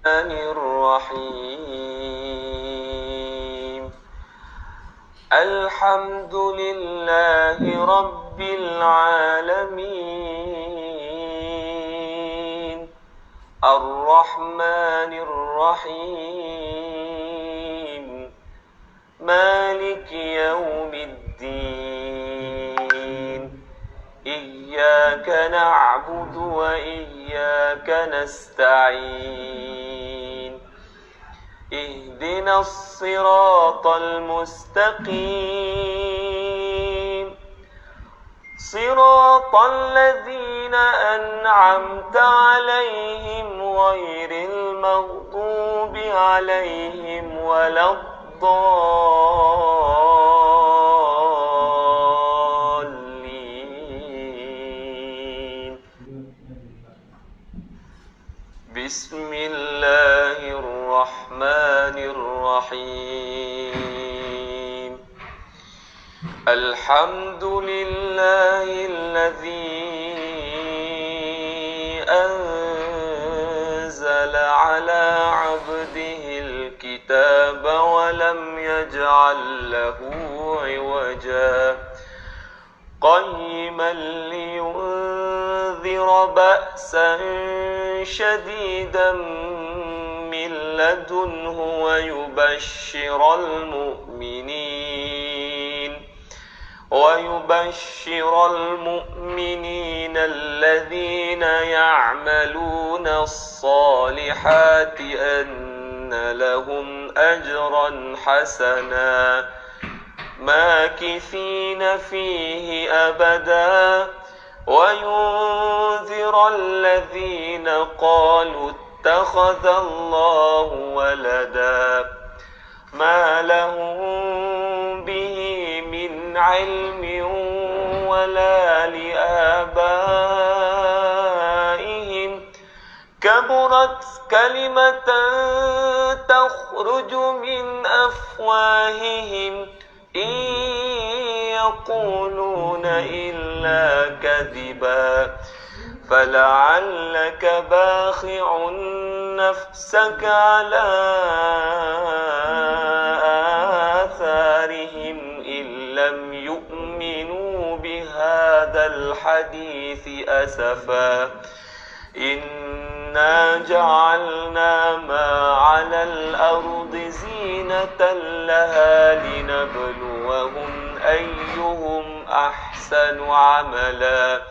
الرحيم. الحمد لله رب العالمين الرحمن الرحيم مالك يوم الدين إياك نعبد وإياك نستعين اهدنا الصراط المستقيم صراط الذين أنعمت عليهم غير المغضوب عليهم ولا الضالين. بسم الله الرحمن الرحيم. الحمد لله الذي أنزل على عبده الكتاب ولم يجعل له عوجا قيما لينذر بأسا شديدا من لدنه ويبشر المؤمنين الذين يعملون الصالحات أن لهم أجرا حسنا ماكثين فيه أبدا وينذر الذين قالوا اتخذ الله ولدا ما لهم به من علم ولا لآبائهم كبرت كلمة تخرج من أفواههم إن يقولون إلا كذبا فلعلك باخع نفسك على آثارهم إن لم يؤمنوا بهذا الحديث أسفا إنا جعلنا ما على الأرض زينة لها لنبلوهم أيهم أحسن عملا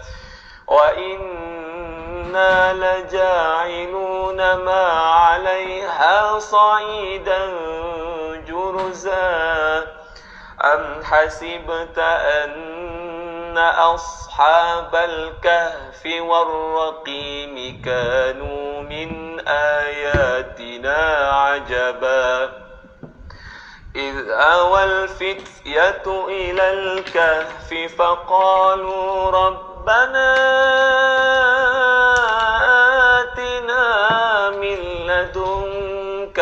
وإنا لجاعلون ما عليها صعيدا جرزا أم حسبت أن أصحاب الكهف والرقيم كانوا من آياتنا عجبا إذ أوى الفتية إلى الكهف فقالوا ربنا آتنا من لدنك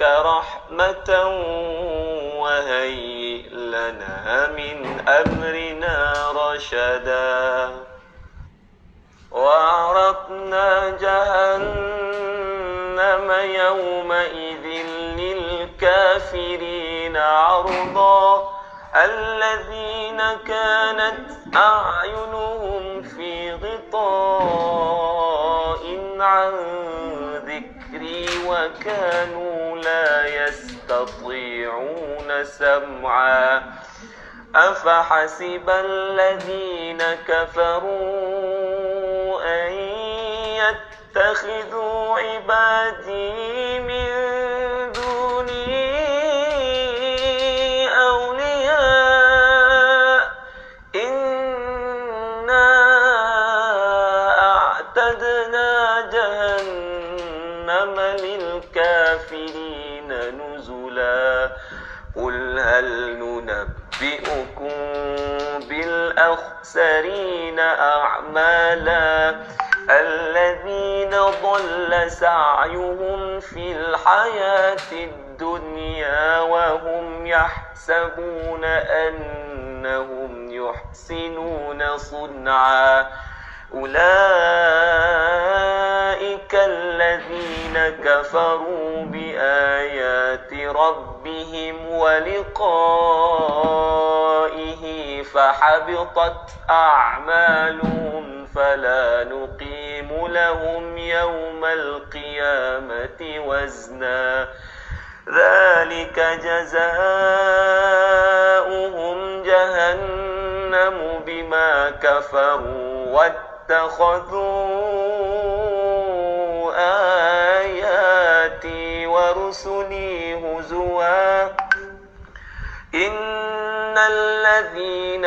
رحمة وهيئ لنا من أمرنا رشدا وعرضنا جهنم يومئذ للكافرين عرضا الذين كانت أعينهم في غطاء عن ذكري وكانوا لا يستطيعون سمعا أفحسب الذين كفروا أن يتخذوا عبادي من دوني أولياء إنا أعتدنا جهنم للكافرين نزلا قل هل ننبئكم بالأخسرين أعمالا الذين ضل سعيهم في الحياة الدنيا وهم يحسبون أنهم يحسنون صنعا أولئك الذين كفروا بآيات ربهم ولقائه فحبطت أعمالهم فلا نقيم لهم يوم القيامة وزنا ذلك جزاؤهم جهنم بما كفروا واتخذوا آياتي ورسلي هزوا إن الذين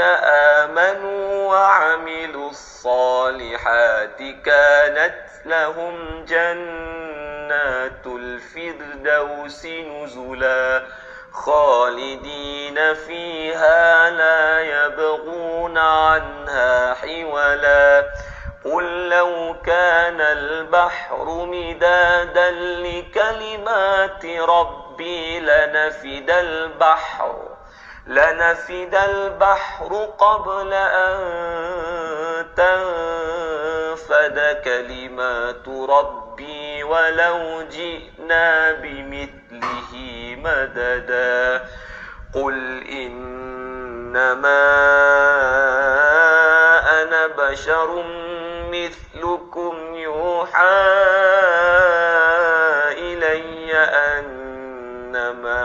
آمنوا وعملوا الصالحات كانت لهم جنات الفردوس نزلا خالدين فيها لا يبغون عنها حولا قل لو كان البحر مدادا لكلمات ربي لنفد البحر قبل أن تنفد كلمات ربي ولو جئنا بمثله مددا قل إنما أنا بشر مثلكم يوحى إلي أنما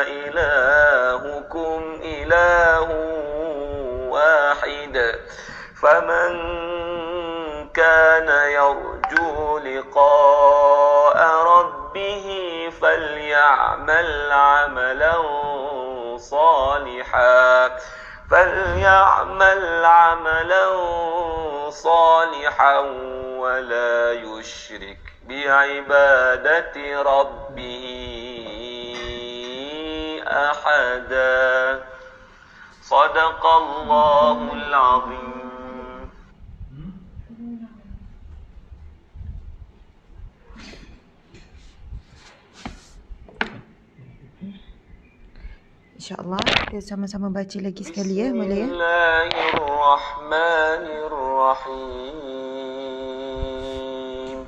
إلهكم إله واحد فمن كان يرجو لقاء ربه فليعمل عملا صالحا ولا يشرك بعبادة ربه أحدا صدق الله العظيم. InsyaAllah kita sama-sama baca lagi sekali ya, boleh ya? Bismillahirrahmanirrahim.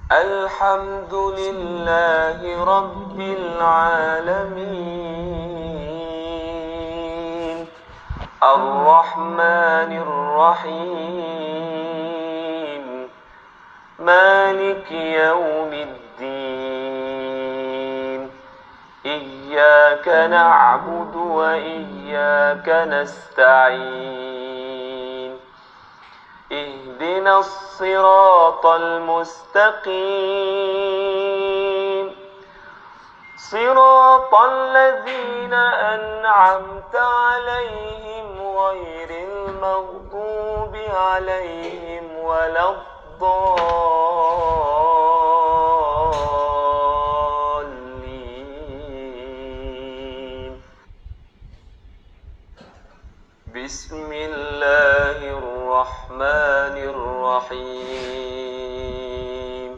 Alhamdulillahi Rabbil Alamin. Ar-Rahmanir-Rahim. Maliki Yawmiddin. إياك نعبد وإياك نستعين اهدنا الصراط المستقيم صراط الذين أنعمت عليهم غير المغضوب عليهم ولا بسم الله الرحمن الرحيم.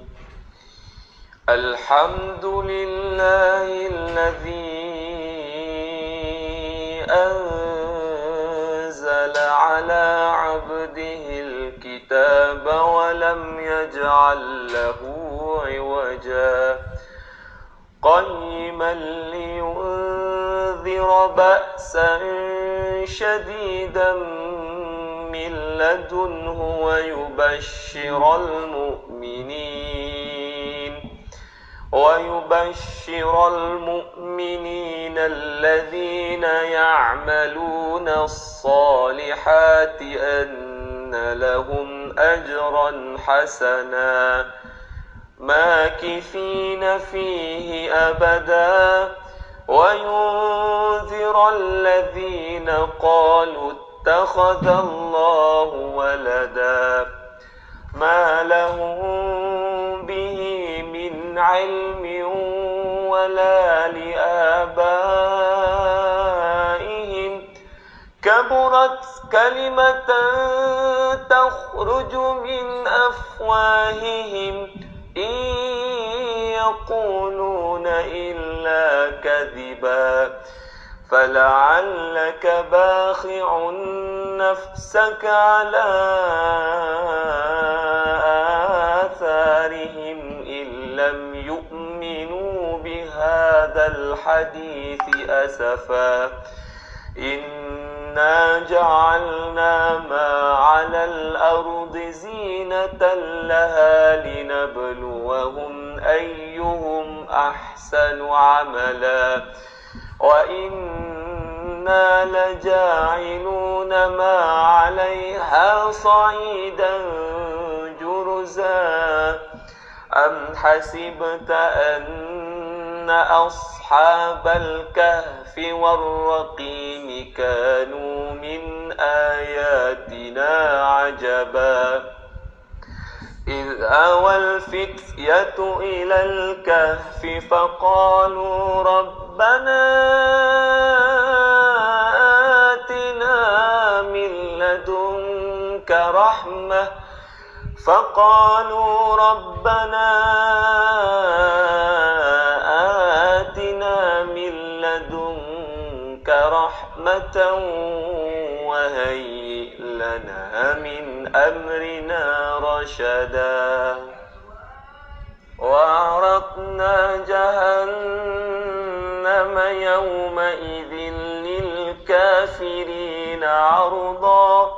الحمد لله الذي أنزل على عبده الكتاب ولم يجعل له عوجا قيما لينذر بأسا شديدا من لدنه ويبشر المؤمنين الذين يعملون الصالحات أن لهم أجرا حسنا ماكثين فيه أبدا وينذر الذين قالوا اتخذ الله ولدا ما لهم به من علم ولا لآبائهم كبرت كلمة تخرج من أفواههم إن يقولون إلا كذبا فلعلك باخع نفسك على آثارهم إن لم يؤمنوا بهذا الحديث أسفا إنا جعلنا ما على الأرض زينة لها لنبلوهم أيهم أحسن عملا وإنا لجاعلون ما عليها صعيدا جرزا أم حسبت أن أصحاب الكهف والرقيم كانوا من آياتنا عجبا إذ أوى الفتية إلى الكهف فقالوا ربنا آتنا من لدنك رحمة وهيئ لنا من أمرنا رشدا وعرضنا جهنم يومئذ للكافرين عرضا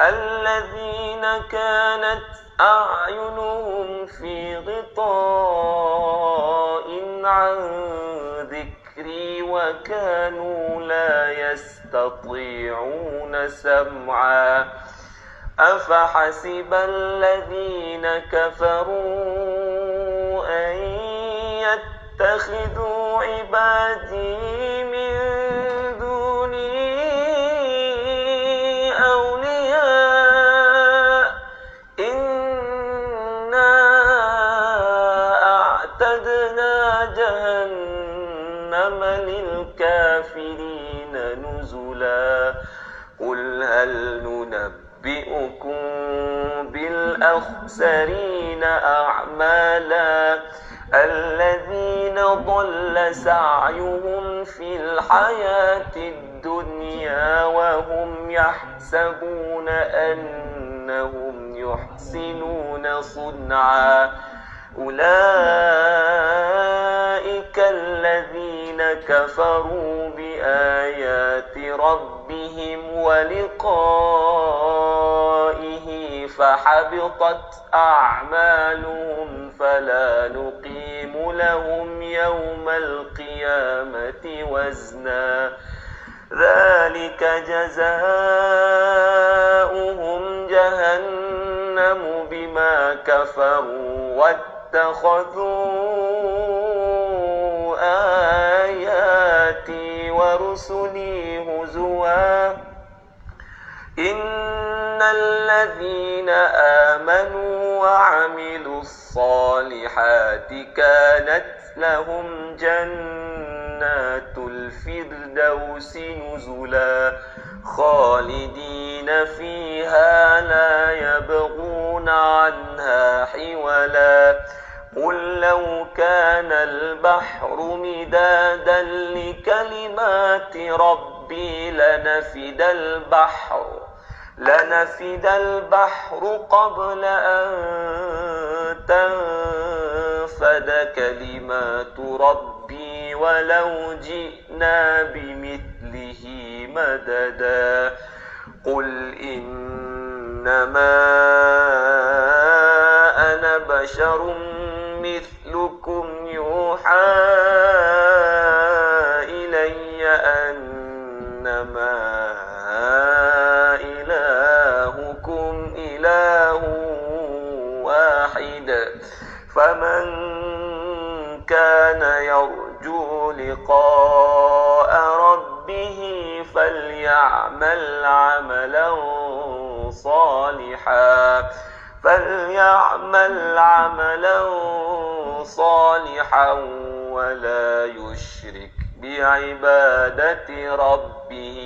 الذين كانت أعينهم في غطاء عن ذكري وكانوا لا يستطيعون سمعا أفحسب الذين كفروا أن يتخذوا عبادي من دوني أولياء إنا أعتدنا جهنم للكافرين نزلا قل هل ننبئكم بالأخسرين أعمالا الذين ضل سعيهم في الحياة الدنيا وهم يحسبون أنهم يحسنون صنعا أولئك الذين كفروا بآيات ربهم ولقائه فحبطت أعمالهم فلا نقيم لهم يوم القيامة وزنا ذلك جزاؤهم جهنم بما كفروا واتخذوا آياتي ورسلي هزوا إن الذين آمنوا وعملوا الصالحات كانت لهم جنات الفردوس نزلا خالدين فيها لا يبغون عنها حولا قل لو كان البحر مدادا لكلمات ربي لنفد البحر قبل أن تنفد كلمات ربي ولو جئنا بمثله مددا قل إنما أنا بشر مثلكم يوحى إلي أنما إلهكم إله واحد فمن كان يرجو لقاء ربه فليعمل عملا صالحا ولا يشرك بعبادة ربه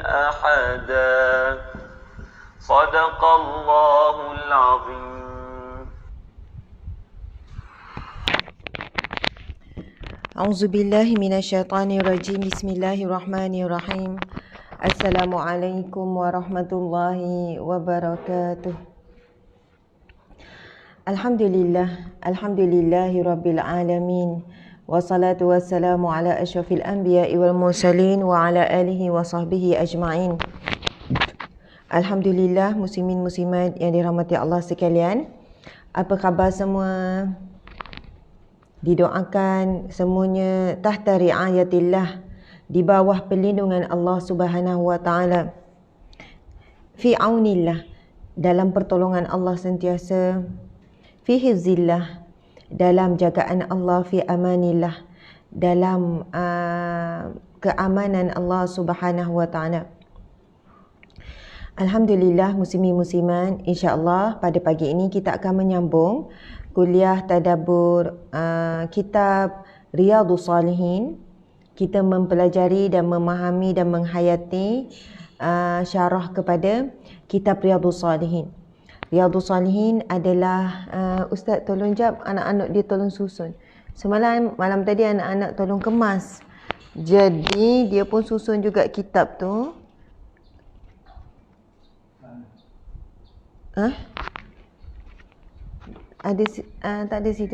أحدا صدق الله العظيم. A'udzubillahi minasyaitonirrajim. Bismillahirrahmanirrahim. Assalamualaikum warahmatullahi wabarakatuh. Alhamdulillahi rabbil alamin. Wassalatu wassalamu ala asyrafil anbiya'i wal mursalin wa ala alihi wa sahbihi ajma'in. Alhamdulillah, muslimin muslimat yang dirahmati Allah sekalian. Apa khabar semua? Didoakan semuanya tahta riayatillah, di bawah perlindungan Allah Subhanahu wa taala. Fi aunillah, dalam pertolongan Allah sentiasa. Fi hifzillah, dalam jagaan Allah. Fi amanillah, dalam keamanan Allah Subhanahu wa taala. Alhamdulillah, muslimin muslimat, insya-Allah pada pagi ini kita akan menyambung kuliah tadabbur kitab Riyadhus Salihin. Kita mempelajari dan memahami dan menghayati syarah kepada kitab Riyadhus Salihin. Riyadhus Salihin adalah Ustaz tolong jap anak-anak dia tolong susun. Malam tadi anak-anak tolong kemas. Jadi dia pun susun juga kitab tu. Ada tak ada situ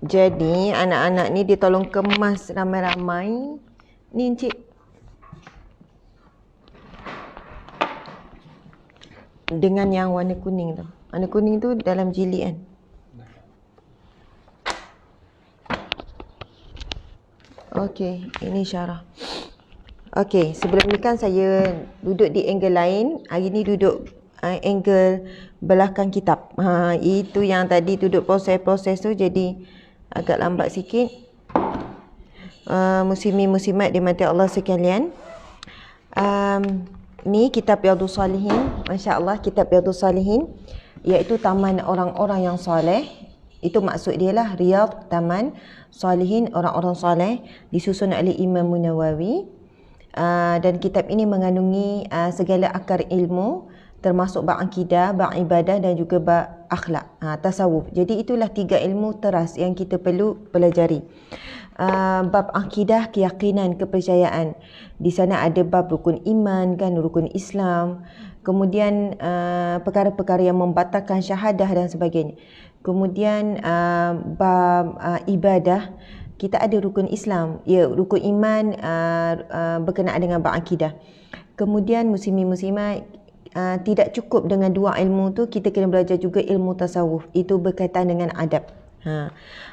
Jadi anak-anak ni dia tolong kemas ramai-ramai. Ni encik dengan yang warna kuning tu. Warna kuning tu dalam jilid kan. Okey, ini syarah. Okey, sebelum ni kan saya duduk di angle lain. Hari ni duduk angle belakang kitab. Itu yang tadi duduk proses-proses tu jadi agak lambat sikit. Muslimin muslimat dimati Allah sekalian. Ni kitab Riyadhus Salihin. Masya-Allah, kitab Riyadhus Salihin iaitu taman orang-orang yang soleh. Itu maksud dia lah, Riyadh, taman Salihin, orang-orang soleh, disusun oleh Imam Nawawi. Dan kitab ini mengandungi segala akar ilmu, termasuk bab akidah, bab ibadah dan juga bab akhlak, tasawuf. Jadi itulah 3 ilmu teras yang kita perlu pelajari. Bab akidah, keyakinan, kepercayaan. Di sana ada bab rukun iman kan, rukun Islam. Kemudian perkara-perkara yang membatalkan syahadah dan sebagainya. Kemudian bab ibadah, kita ada rukun Islam, ya, rukun iman berkenaan dengan bab akidah. Kemudian muslimin muslimat, tidak cukup dengan 2 ilmu tu, kita kena belajar juga ilmu tasawuf. Itu berkaitan dengan adab.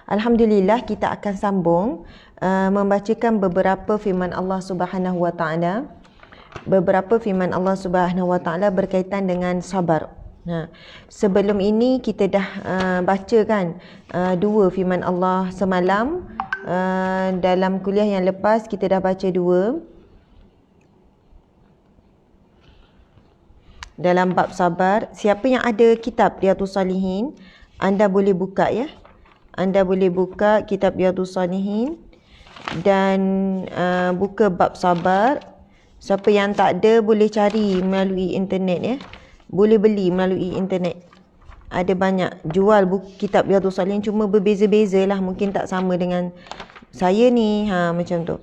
Alhamdulillah, kita akan sambung membacakan beberapa firman Allah Subhanahu wa taala. Beberapa firman Allah Subhanahu wa taala berkaitan dengan sabar. Sebelum ini kita dah baca kan 2 firman Allah semalam. Dalam kuliah yang lepas kita dah baca 2 dalam bab sabar. Siapa yang ada kitab Riyadhus Salihin, anda boleh buka ya. Anda boleh buka kitab Riyadhus Salihin dan buka bab sabar. Siapa yang tak ada boleh cari melalui internet ya. Boleh beli melalui internet. Ada banyak jual buku kitab Riyadhus Salihin, cuma berbeza-beza lah. Mungkin tak sama dengan saya ni. Macam tu.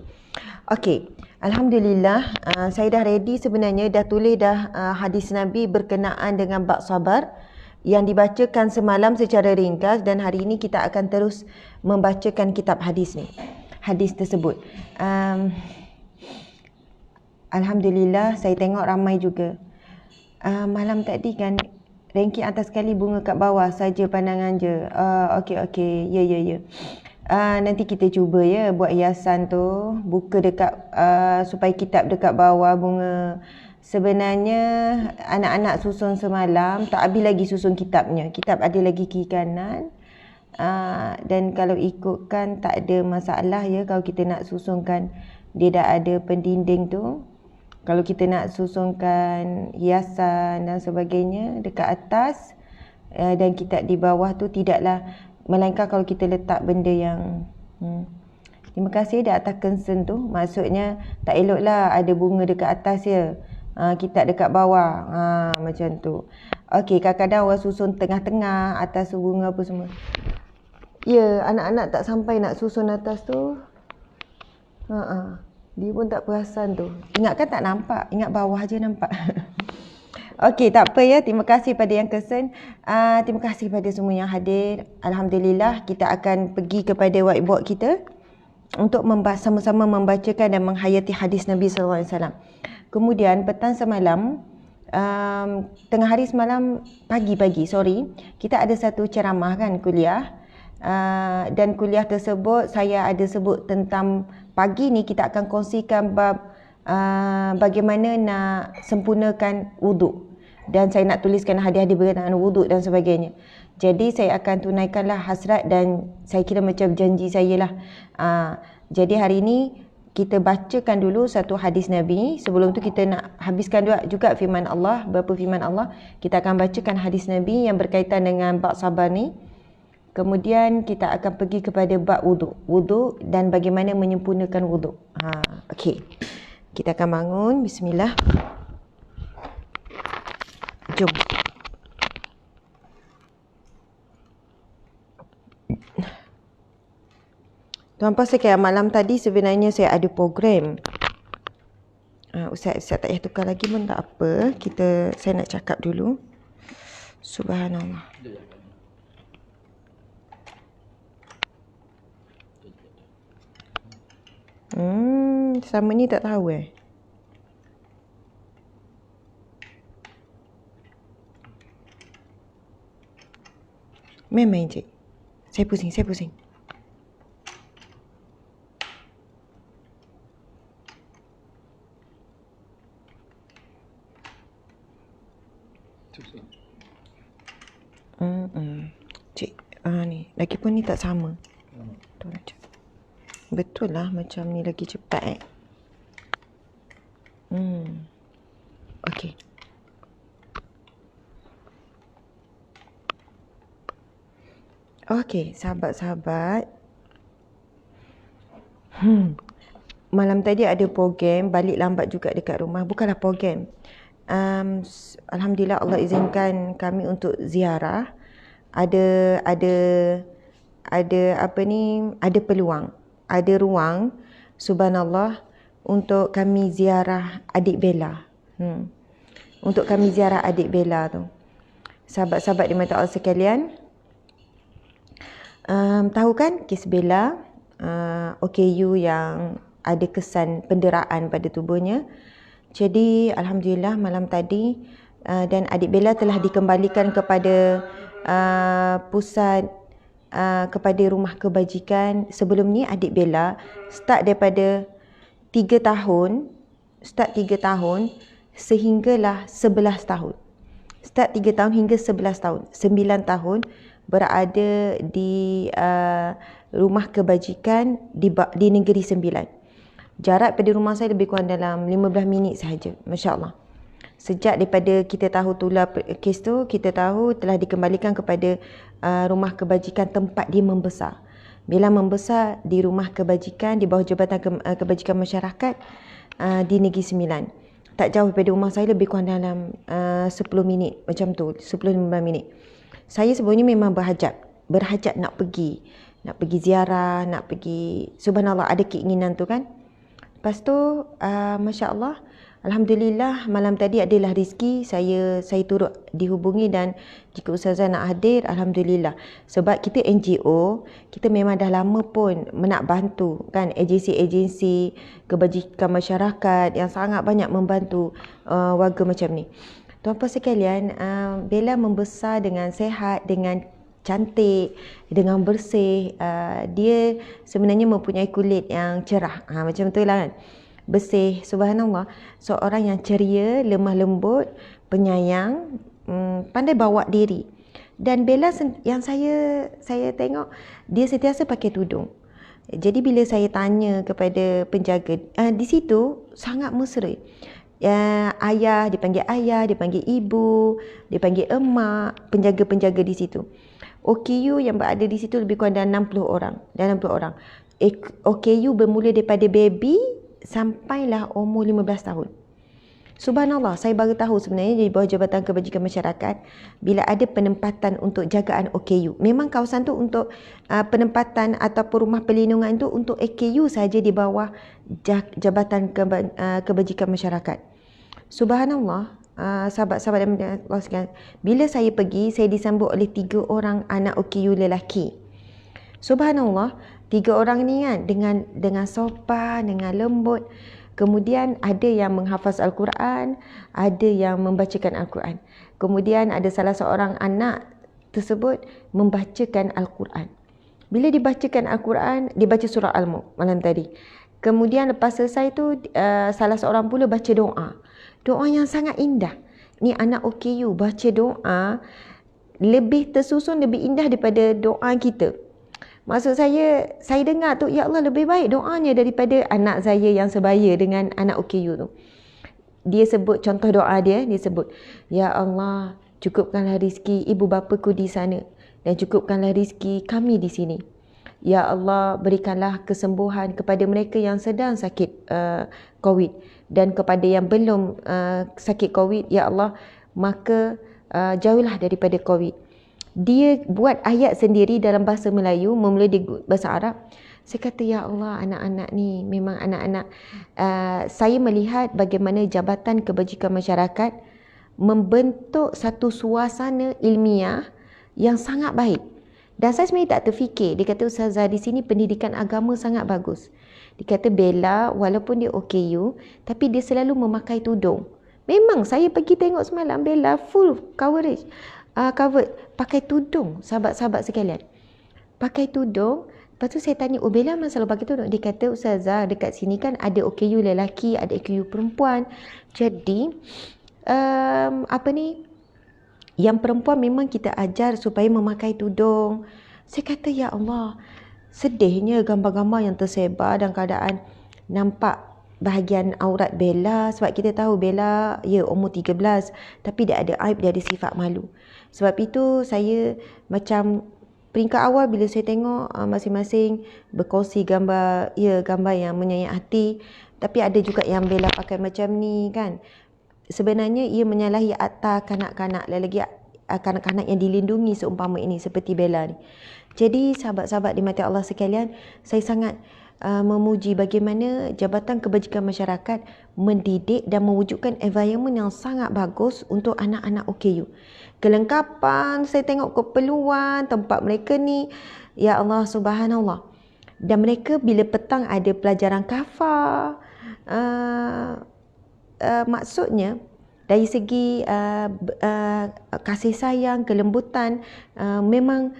Okey. Alhamdulillah, saya dah ready sebenarnya. Dah tulis dah hadis Nabi berkenaan dengan bab sabar yang dibacakan semalam secara ringkas. Dan hari ini kita akan terus membacakan kitab hadis ni. Hadis tersebut. Alhamdulillah, saya tengok ramai juga. Malam tadi kan ranking atas sekali, bunga kat bawah saja pandangan je. Okey. Ya. Nanti kita cuba ya buat hiasan tu. Buka dekat supaya kitab dekat bawah bunga. Sebenarnya anak-anak susun semalam, tak habis lagi susun kitabnya. Kitab ada lagi kiri kanan. Dan kalau ikutkan tak ada masalah ya kalau kita nak susunkan. Dia dah ada pendinding tu. Kalau kita nak susunkan hiasan dan sebagainya dekat atas dan kitab di bawah tu, tidaklah melainkan kalau kita letak benda yang terima kasih di atas concern tu. Maksudnya tak eloklah ada bunga dekat atas je, kita dekat bawah, macam tu. Okey, kadang-kadang orang susun tengah-tengah, atas tu bunga apa semua. Ya, anak-anak tak sampai nak susun atas tu. Dia pun tak perasan tu. Ingat kan tak nampak, ingat bawah je nampak. Okey, tak apa ya. Terima kasih pada yang concern. Terima kasih pada semua yang hadir. Alhamdulillah, kita akan pergi kepada whiteboard kita untuk sama-sama membacakan dan menghayati hadis Nabi SAW. Kemudian petang semalam, tengah hari semalam, pagi-pagi, kita ada satu ceramah kan, kuliah. Dan kuliah tersebut saya ada sebut tentang pagi ni kita akan kongsikan bab bagaimana nak sempurnakan wuduk, dan saya nak tuliskan hadis-hadis berkenaan wuduk dan sebagainya. Jadi saya akan tunaikanlah hasrat dan saya kira macam janji saya lah. Jadi hari ini kita bacakan dulu satu hadis Nabi. Sebelum tu kita nak habiskan juga firman Allah, beberapa firman Allah. Kita akan bacakan hadis Nabi yang berkaitan dengan bab sabar ni. Kemudian kita akan pergi kepada bab wuduk dan bagaimana menyempurnakan wuduk. Okey. Kita akan bangun. Bismillah. Jom. Tuan-puan sekalian, malam tadi sebenarnya saya ada program. Ustaz tak payah tukar lagi pun tak apa. Saya nak cakap dulu. Subhanallah. Sama ni tak tahu Main-main cik. Saya pusing. Cik, ni. Lagipun ni tak sama. Betul aja. Betul lah macam ni lagi cepat Okey. Okey, sahabat-sahabat. Malam tadi ada program, balik lambat juga dekat rumah. Bukanlah program. Alhamdulillah Allah izinkan kami untuk ziarah. Ada peluang, ada ruang, subhanallah, untuk kami ziarah adik Bella. Untuk kami ziarah adik Bella tu. Sahabat-sahabat dimata Allah sekalian, tahu kan kes Bella, OKU yang ada kesan penderaan pada tubuhnya. Jadi alhamdulillah malam tadi dan adik Bella telah dikembalikan kepada pusat, kepada rumah kebajikan. Sebelum ni adik Bella start daripada 3 tahun sehinggalah 11 tahun. Start 3 tahun hingga 11 tahun. 9 tahun berada di rumah kebajikan di Negeri Sembilan. Jarak pada rumah saya lebih kurang dalam 15 minit sahaja. Masya Allah. Sejak daripada kita tahu tular kes tu, kita tahu telah dikembalikan kepada rumah kebajikan tempat dia membesar. Bila membesar di rumah kebajikan, di bawah Jabatan Kebajikan Masyarakat di Negeri Sembilan. Tak jauh daripada rumah saya, lebih kurang dalam 10 minit. Macam tu, 10-15 minit. Saya sebelumnya memang berhajat nak pergi ziarah, nak pergi, subhanallah, ada keinginan tu kan. Lepas tu, Masya Allah, alhamdulillah malam tadi adalah rezeki saya turut dihubungi, dan jika Ustazah nak hadir, alhamdulillah. Sebab kita NGO, kita memang dah lama pun nak bantu kan, agensi-agensi kebajikan masyarakat yang sangat banyak membantu warga macam ni. Tuan-puan sekalian, Bella membesar dengan sehat, dengan cantik, dengan bersih. Dia sebenarnya mempunyai kulit yang cerah, macam tu lah kan, bersih, subhanallah. Seorang yang ceria, lemah lembut, penyayang, pandai bawa diri. Dan Bella yang saya tengok, dia sentiasa pakai tudung. Jadi bila saya tanya kepada penjaga, di situ sangat mesra. Ayah, dipanggil ibu, dipanggil emak, penjaga-penjaga di situ. OKU yang berada di situ lebih kurang dalam 60 orang. Dalam 60 orang. OKU bermula daripada baby sampailah umur 15 tahun. Subhanallah, saya baru tahu sebenarnya di bawah Jabatan Kebajikan Masyarakat bila ada penempatan untuk jagaan OKU. Memang kawasan tu untuk penempatan ataupun rumah perlindungan tu untuk OKU saja di bawah Jabatan Kebajikan Masyarakat. Subhanallah, sahabat-sahabat dan Allah sekalian, bila saya pergi, saya disambut oleh 3 orang anak OKU lelaki. Subhanallah, 3 orang ni kan dengan sopan, dengan lembut. Kemudian ada yang menghafaz Al-Quran, ada yang membacakan Al-Quran. Kemudian ada salah seorang anak tersebut membacakan Al-Quran. Bila dibacakan Al-Quran, dia baca surah Al-Mulk malam tadi. Kemudian lepas selesai tu, salah seorang pula baca doa. Doa yang sangat indah. Ni anak OKU baca doa lebih tersusun, lebih indah daripada doa kita. Maksud saya dengar tu, ya Allah, lebih baik doanya daripada anak saya yang sebaya dengan anak OKU tu. Dia sebut contoh doa dia sebut, ya Allah, cukupkanlah rizki ibu bapaku di sana dan cukupkanlah rizki kami di sini. Ya Allah, berikanlah kesembuhan kepada mereka yang sedang sakit COVID dan kepada yang belum sakit COVID, ya Allah, maka jauhlah daripada COVID. Dia buat ayat sendiri dalam bahasa Melayu, memula di bahasa Arab. Saya kata, ya Allah, anak-anak ni memang anak-anak. Saya melihat bagaimana Jabatan Kebajikan Masyarakat membentuk satu suasana ilmiah yang sangat baik. Dan saya sebenarnya tak terfikir. Dia kata, Ustazah, di sini pendidikan agama sangat bagus. Dia kata, Bella walaupun dia OKU, tapi dia selalu memakai tudung. Memang saya pergi tengok semalam, Bella full coverage. Covered pakai tudung, sahabat-sahabat sekalian. Pakai tudung. Lepas tu saya tanya, Bella memang selalu pakai tudung? Dia kata, Ustazah, dekat sini kan ada OKU lelaki, ada OKU perempuan. Jadi, yang perempuan memang kita ajar supaya memakai tudung. Saya kata, ya Allah, sedihnya gambar-gambar yang tersebar dalam keadaan nampak bahagian aurat Bella. Sebab kita tahu Bella, ya, umur 13, tapi dia ada aib, dia ada sifat malu. Sebab itu saya macam peringkat awal bila saya tengok masing-masing berkongsi gambar, ya, gambar yang menyayat hati. Tapi ada juga yang Bella pakai macam ni kan. Sebenarnya ia menyalahi akta kanak-kanak, lagi kanak-kanak yang dilindungi seumpama ini seperti Bella ni. Jadi sahabat-sahabat di mata Allah sekalian, saya sangat memuji bagaimana Jabatan Kebajikan Masyarakat mendidik dan mewujudkan environment yang sangat bagus untuk anak-anak OKU. Kelengkapan, saya tengok keperluan tempat mereka ni, ya Allah, subhanallah. Dan mereka bila petang ada pelajaran kafar, maksudnya dari segi kasih sayang, kelembutan, memang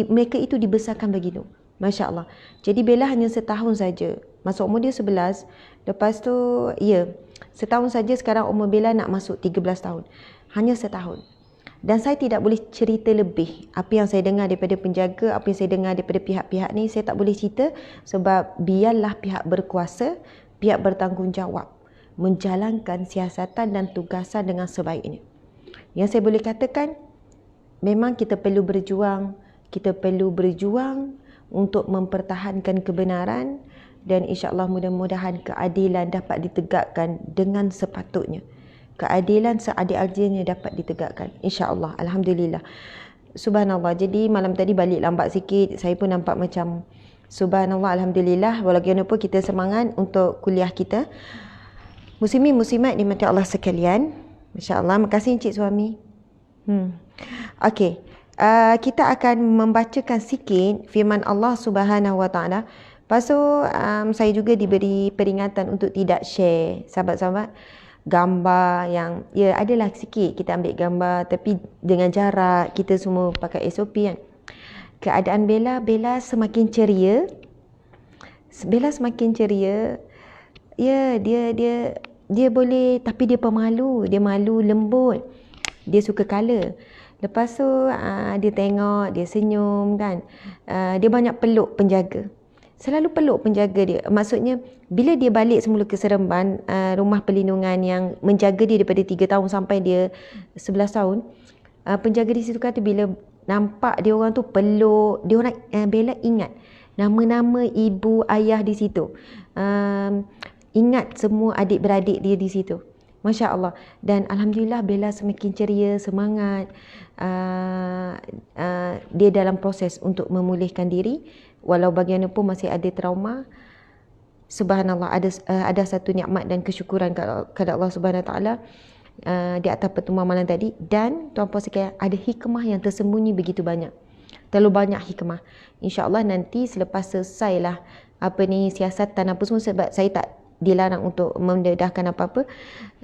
mereka itu dibesarkan begitu. Masya Allah. Jadi Bella hanya setahun saja. Masuk umur dia 11. Lepas tu, ya, setahun saja sekarang umur Bella nak masuk 13 tahun. Hanya setahun. Dan saya tidak boleh cerita lebih. Apa yang saya dengar daripada penjaga, apa yang saya dengar daripada pihak-pihak ni, saya tak boleh cerita sebab biarlah pihak berkuasa, pihak bertanggungjawab menjalankan siasatan dan tugasan dengan sebaiknya. Yang saya boleh katakan, memang kita perlu berjuang. Kita perlu berjuang untuk mempertahankan kebenaran dan insya-Allah mudah-mudahan keadilan dapat ditegakkan dengan sepatutnya. Keadilan seadil-adilnya dapat ditegakkan, insya-Allah. Alhamdulillah. Subhanallah. Jadi malam tadi balik lambat sikit, saya pun nampak macam subhanallah, alhamdulillah. Walaupun kita semangat untuk kuliah kita. Muslimin muslimat di mata Allah sekalian. Masya-Allah. Makasih Encik Suami. Okey. Kita akan membacakan sikit firman Allah Subhanahu Wa Taala. Lepas tu saya juga diberi peringatan untuk tidak share, sahabat-sahabat, gambar yang, ya, adalah sikit kita ambil gambar tapi dengan jarak, kita semua pakai SOP kan. Keadaan Bella semakin ceria. Bella semakin ceria. Ya, dia boleh, tapi dia pemalu, dia malu, lembut. Dia suka colour. Lepas tu dia tengok, dia senyum kan. Dia banyak peluk penjaga. Selalu peluk penjaga dia. Maksudnya bila dia balik semula ke Seremban, rumah perlindungan yang menjaga dia daripada 3 tahun sampai dia 11 tahun, penjaga di situ kata bila nampak dia orang tu peluk, dia orang Bella ingat nama-nama ibu ayah di situ. Ingat semua adik-beradik dia di situ. Masya Allah. Dan Alhamdulillah Bella semakin ceria, semangat. Dia dalam proses untuk memulihkan diri. Walau bagaimanapun masih ada trauma. Subhanallah, ada satu nikmat dan kesyukuran kepada Allah Subhanahu Wa Taala di atas pertemuan malam tadi. Dan tuan-puan sekalian, ada hikmah yang tersembunyi begitu banyak. Terlalu banyak hikmah. InsyaAllah nanti selepas selesailah siasatan apa semua, sebab saya tak dilarang untuk mendedahkan apa-apa.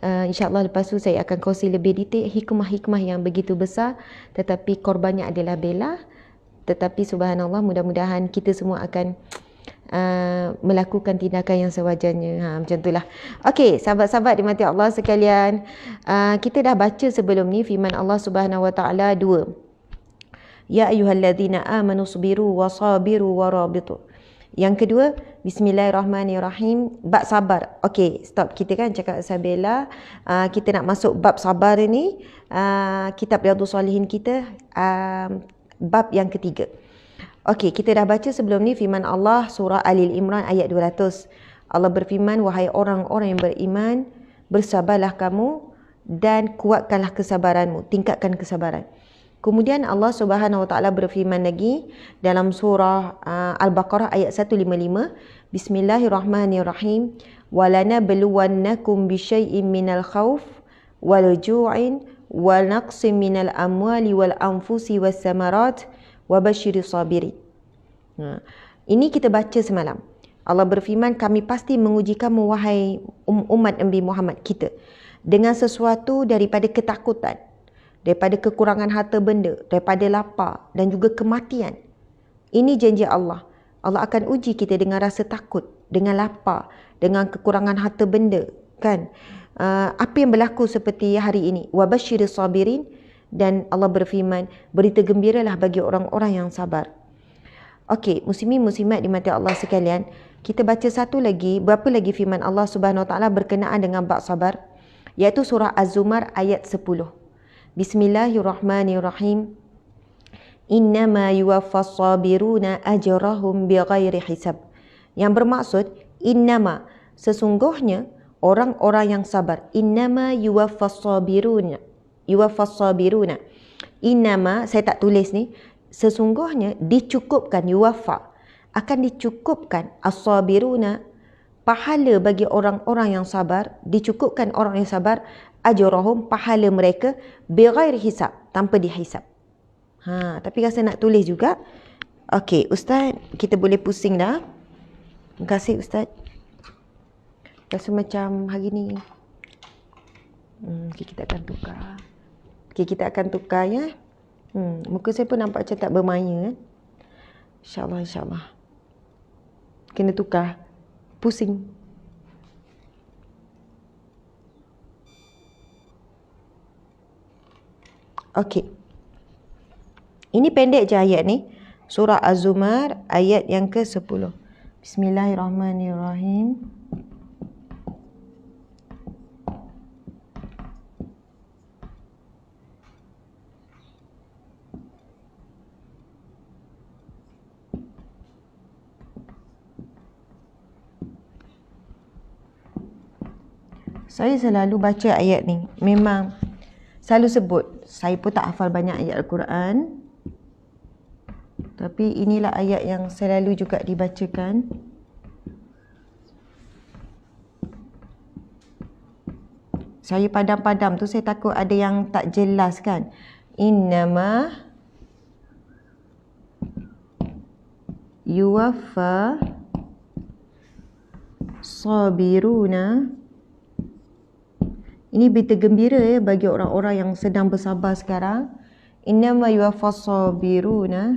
InsyaAllah lepas tu saya akan kongsi lebih detail hikmah-hikmah yang begitu besar, tetapi korbannya adalah Bella. Tetapi subhanallah, mudah-mudahan kita semua akan melakukan tindakan yang sewajarnya. Macam itulah. Okey, sahabat-sahabat dimati Allah sekalian, kita dah baca sebelum ni firman Allah Subhanahu Wa Taala 2. Ya ayyuhalladzina amanu sabiru wa sabiru wa rabitu. Yang kedua, bismillahirrahmanirrahim, bab sabar. Okey, stop. Kita kan cakap pasal Bella, kita nak masuk bab sabar ni, kitab Riyadhus Salihin kita, bab yang ketiga. Okey, kita dah baca sebelum ni firman Allah surah Al-Imran ayat 200. Allah berfirman, wahai orang-orang yang beriman, bersabarlah kamu dan kuatkanlah kesabaranmu, tingkatkan kesabaran. Kemudian Allah Subhanahu Wa Taala berfirman lagi dalam surah Al-Baqarah ayat 155, Bismillahirrahmanirrahim, walanabluwannakum bisyai'in minal khauf wal ju'in wal naqsin minal amwali wal anfusi was samarat wabasyiris sabirin. Ini kita baca semalam. Allah berfirman, kami pasti menguji kamu wahai umat Nabi Muhammad kita dengan sesuatu daripada ketakutan, daripada kekurangan harta benda, daripada lapar dan juga kematian. Ini janji Allah. Allah akan uji kita dengan rasa takut, dengan lapar, dengan kekurangan harta benda, kan? Apa yang berlaku seperti hari ini? Wabasyiris sabirin. Dan Allah berfirman, berita gembiralah bagi orang-orang yang sabar. Okey, muslimin muslimat dimati Allah sekalian, kita baca satu lagi, berapa lagi firman Allah Subhanahu Wa Taala berkenaan dengan bab sabar, iaitu surah Az-Zumar ayat 10. Bismillahirrahmanirrahim. Innama yuwaffas sabiruna ajrahum bighairi hisab. Yang bermaksud, innama, sesungguhnya orang-orang yang sabar. Innama yuwaffas sabiruna. Yuwaffas sabiruna. Innama, saya tak tulis ni, sesungguhnya dicukupkan, yuwaffa, akan dicukupkan as-sabiruna, pahala bagi orang-orang yang sabar, dicukupkan orang yang sabar, ajrahum, pahala mereka, bighairi hisab, tanpa dihisab. Tapi rasa nak tulis juga. Okey, Ustaz, kita boleh pusing dah. Terima kasih Ustaz. Rasa macam hari ni. Okay, kita akan tukar. Okay, kita akan tukar ya. Muka saya pun nampak macam tak bermaya. InsyaAllah, insyaAllah. Kena tukar. Pusing. Okey. Ini pendek je ayat ni. Surah Az-Zumar ayat yang ke-10. Bismillahirrahmanirrahim. Saya selalu baca ayat ni. Memang selalu sebut. Saya pun tak hafal banyak ayat Al-Quran. Tapi inilah ayat yang selalu juga dibacakan. Saya padam-padam tu, saya takut ada yang tak jelas kan. Innama yuwaffa sabiruna. Ini berita gembira ya bagi orang-orang yang sedang bersabar sekarang. Innama yuwaffas sabiruna.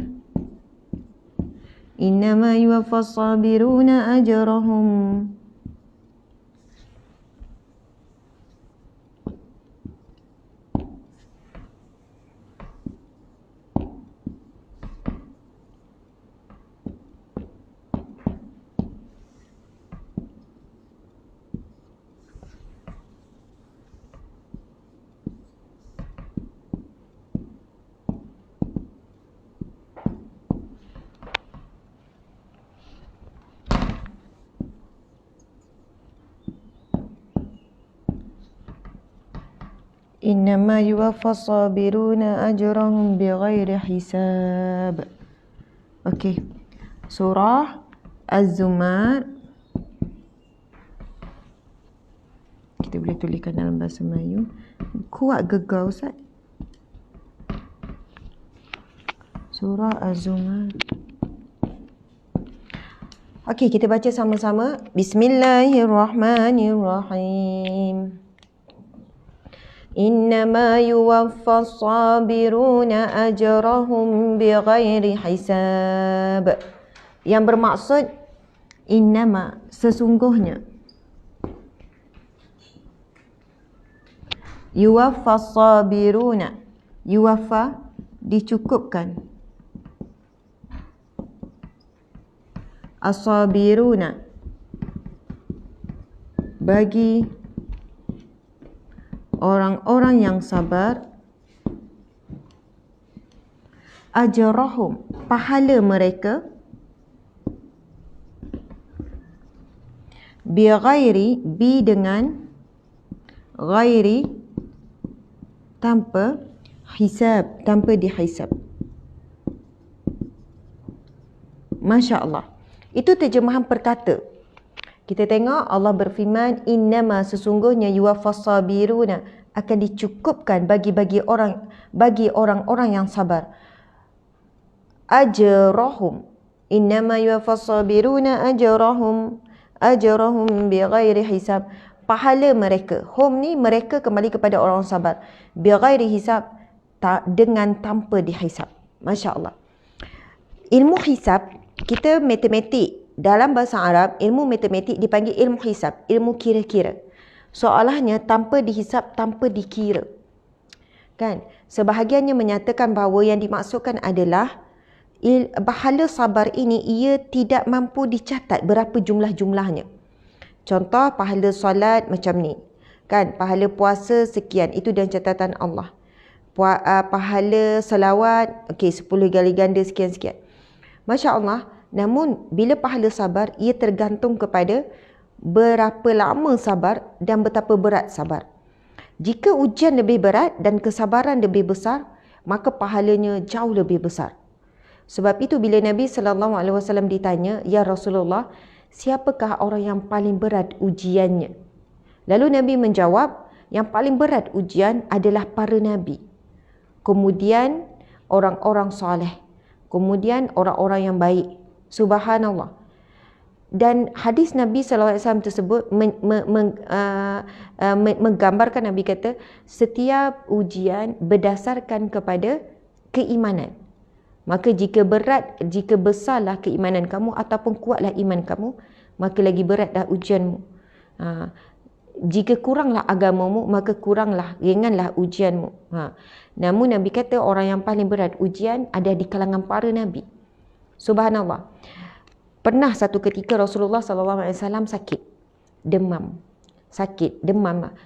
Innama yuwaffas sabiruna ajrahum. Innama yuwaffas sabiruna ajrahum bighairi hisab. Okey. Surah Az-Zumar. Kita boleh tuliskan dalam bahasa Melayu. Kuat gegar Ustaz. Surah Az-Zumar. Okey, kita baca sama-sama. Bismillahirrahmanirrahim. Innama yuwaffas sabiruna ajrahum bighairi hisab. Yang bermaksud innama, sesungguhnya. Yuwaffas sabiruna. Yuwaffa, dicukupkan. As-sabiruna, bagi orang-orang yang sabar. Ajrahum, pahala mereka. Bighairi, bi dengan, ghairi, tanpa, hisab, tanpa dihisab. Masya Allah. Itu terjemahan perkata. Kita tengok Allah berfirman, innama, sesungguhnya, yuwaffas sabiruna, akan dicukupkan bagi orang-orang yang sabar. Ajrahum, innama yuwaffas sabiruna ajrahum bighairi hisab. Pahala mereka. Hum ni mereka kembali kepada orang sabar. Bighairi hisab, dengan tanpa dihisab. Masya Allah. Ilmu hisab, kita matematik. Dalam bahasa Arab, ilmu matematik dipanggil ilmu hisab, ilmu kira-kira. Soalannya tanpa dihisab, tanpa dikira. Kan? Sebahagiannya menyatakan bahawa yang dimaksudkan adalah pahala sabar ini ia tidak mampu dicatat berapa jumlah-jumlahnya. Contoh pahala solat macam ni. Kan? Pahala puasa sekian, itu dan catatan Allah. Pahala selawat, okey 10 kali ganda sekian-sekian. Masya Allah. Namun bila pahala sabar, ia tergantung kepada berapa lama sabar dan betapa berat sabar. Jika ujian lebih berat dan kesabaran lebih besar, maka pahalanya jauh lebih besar. Sebab itu bila Nabi SAW ditanya, "Ya Rasulullah, siapakah orang yang paling berat ujiannya?" Lalu Nabi menjawab, yang paling berat ujian adalah para Nabi. Kemudian orang-orang soleh. Kemudian orang-orang yang baik. Subhanallah. Dan hadis Nabi SAW tersebut menggambarkan, Nabi kata, setiap ujian berdasarkan kepada keimanan. Maka jika besarlah keimanan kamu ataupun kuatlah iman kamu, maka lagi beratlah ujianmu. Jika kuranglah agamamu, maka ringanlah ujianmu. Namun Nabi kata orang yang paling berat ujian ada di kalangan para Nabi. Subhanallah. Pernah satu ketika Rasulullah SAW sakit, demam.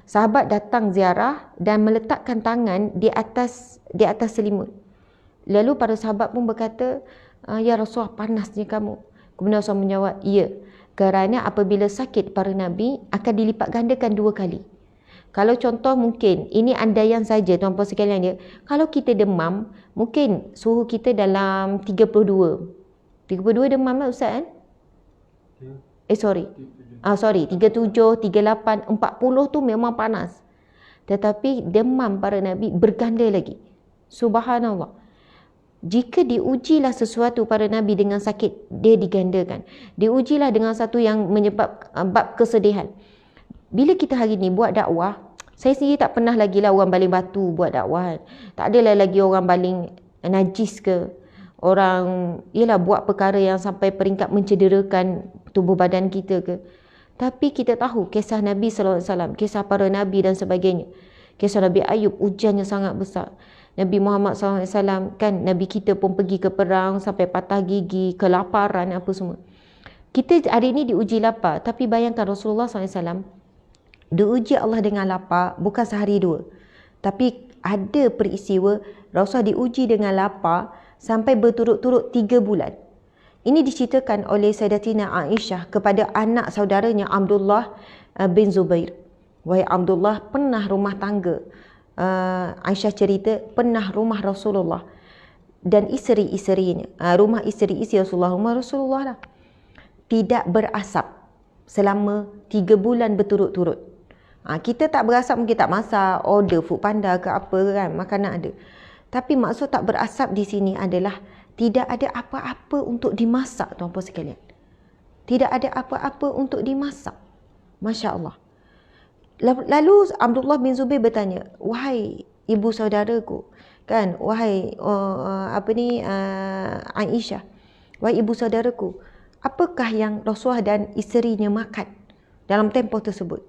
Sahabat datang ziarah dan meletakkan tangan di atas selimut. Lalu para sahabat pun berkata, "Ya Rasulullah, panasnya kamu." Kemudian Rasul menjawab, "Ya, kerana apabila sakit para Nabi akan dilipat gandakan 2 kali. Kalau contoh mungkin, ini andaian saja tuan-puan sekalian dia, kalau kita demam, mungkin suhu kita dalam 32 demam lah Ustaz kan? 37, 38, 40 tu memang panas. Tetapi demam para Nabi berganda lagi. Subhanallah. Jika diujilah sesuatu para Nabi dengan sakit, dia digandakan. Diujilah dengan satu yang menyebabkan bab kesedihan. Bila kita hari ni buat dakwah, saya sendiri tak pernah lagi lah orang baling batu buat dakwah. Tak adalah lagi orang baling najis ke. Orang buat perkara yang sampai peringkat mencederakan tubuh badan kita ke. Tapi kita tahu kisah Nabi SAW, kisah para Nabi dan sebagainya. Kisah Nabi Ayub, ujiannya sangat besar. Nabi Muhammad SAW kan, Nabi kita pun pergi ke perang sampai patah gigi, kelaparan apa semua. Kita hari ini diuji lapar, tapi bayangkan Rasulullah SAW diuji Allah dengan lapar bukan sehari dua. Tapi ada peristiwa Rasulullah diuji dengan lapar sampai berturut-turut 3 bulan. Ini diceritakan oleh Sayyidatina Aisyah kepada anak saudaranya Abdullah bin Zubair. "Wahai Abdullah, pernah rumah tangga Aisyah cerita pernah rumah Rasulullah dan isteri-isterinya, rumah isteri-isteri Rasulullah lah, tidak berasap selama 3 bulan berturut-turut. Kita tak berasap mungkin tak masak, order food panda ke apa kan, makanan ada. Tapi maksud tak berasap di sini adalah tidak ada apa-apa untuk dimasak, tuan-puan sekalian. Tidak ada apa-apa untuk dimasak. Masya Allah. Lalu Abdullah bin Zubair bertanya, wahai ibu saudaraku, kan, wahai Aisyah, wahai ibu saudaraku, apakah yang Rasulullah dan isterinya makan dalam tempoh tersebut?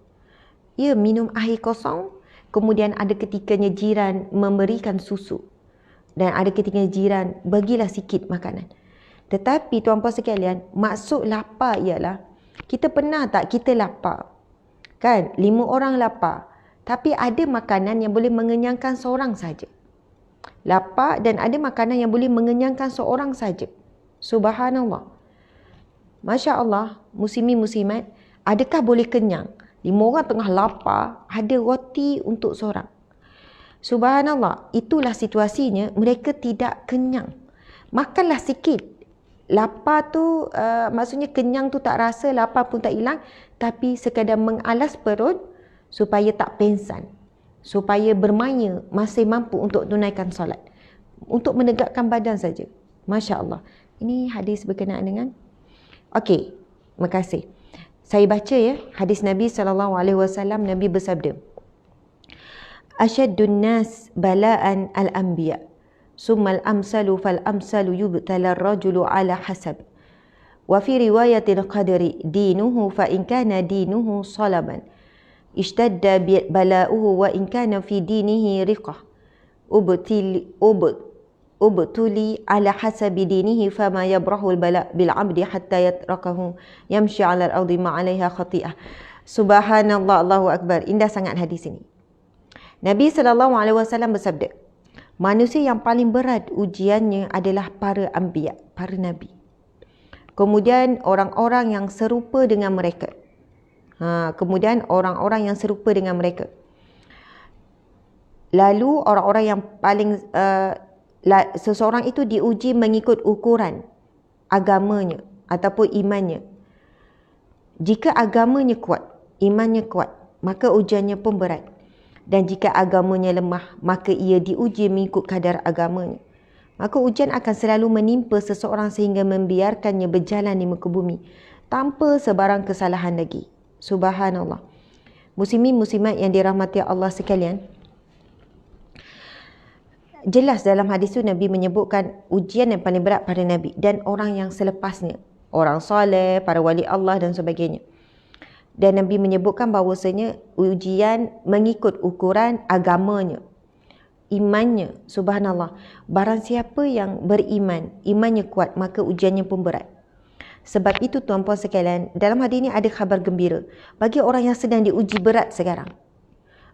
Ia minum air kosong, kemudian ada ketikanya jiran memberikan susu, dan ada ketikanya jiran bagilah sikit makanan. Tetapi tuan-puan sekalian, maksud lapar ialah, kita pernah tak kita lapar? Kan, 5 orang lapar, tapi ada makanan yang boleh mengenyangkan seorang saja. Lapar dan ada makanan yang boleh mengenyangkan seorang saja. Subhanallah. Masya Allah, muslimin muslimat, adakah boleh kenyang? 5 orang tengah lapar, ada roti untuk seorang. Subhanallah, itulah situasinya, mereka tidak kenyang. Makanlah sikit. Lapar tu, maksudnya kenyang tu tak rasa, lapar pun tak hilang, tapi sekadar mengalas perut supaya tak pengsan, supaya bermaya masih mampu untuk tunaikan solat, untuk menegakkan badan saja. Masya Allah. Ini hadis berkenaan dengan, okey, terima kasih. Saya baca ya, hadis Nabi SAW, Nabi bersabda, Asyaddun nas bala'an al-anbiya, summal amsalu fal amsalu yubtala ar-rajulu ala hasab. Wa fi riwayatil qadri dinuhu fa in kana dinuhu salaban ishtadda bala'uhu wa in kana fi dinihi riqah ubtuli ala hasabi dinihi fama yabrahu al-bala' bil 'abdi hatta yatrakahu yamshi 'ala al-ardi ma 'alayha khati'ah. Subhanallah, Allahu akbar. Indah sangat hadis ini. Nabi SAW bersabda, manusia yang paling berat ujiannya adalah para anbiya, para nabi. Kemudian orang-orang yang serupa dengan mereka. Kemudian orang-orang yang serupa dengan mereka. Lalu orang-orang yang paling seseorang itu diuji mengikut ukuran agamanya ataupun imannya. Jika agamanya kuat, imannya kuat, maka ujiannya pun berat. Dan jika agamanya lemah, maka ia diuji mengikut kadar agamanya. Maka ujian akan selalu menimpa seseorang sehingga membiarkannya berjalan di muka bumi tanpa sebarang kesalahan lagi. Subhanallah. Muslimin muslimat yang dirahmati Allah sekalian, jelas dalam hadis itu Nabi menyebutkan ujian yang paling berat pada Nabi dan orang yang selepasnya, orang soleh, para wali Allah dan sebagainya. Dan Nabi menyebutkan bahawasanya ujian mengikut ukuran agamanya, imannya. Subhanallah. Barang siapa yang beriman, imannya kuat, maka ujiannya pun berat. Sebab itu tuan-puan sekalian, dalam hadis ini ada khabar gembira bagi orang yang sedang diuji berat sekarang.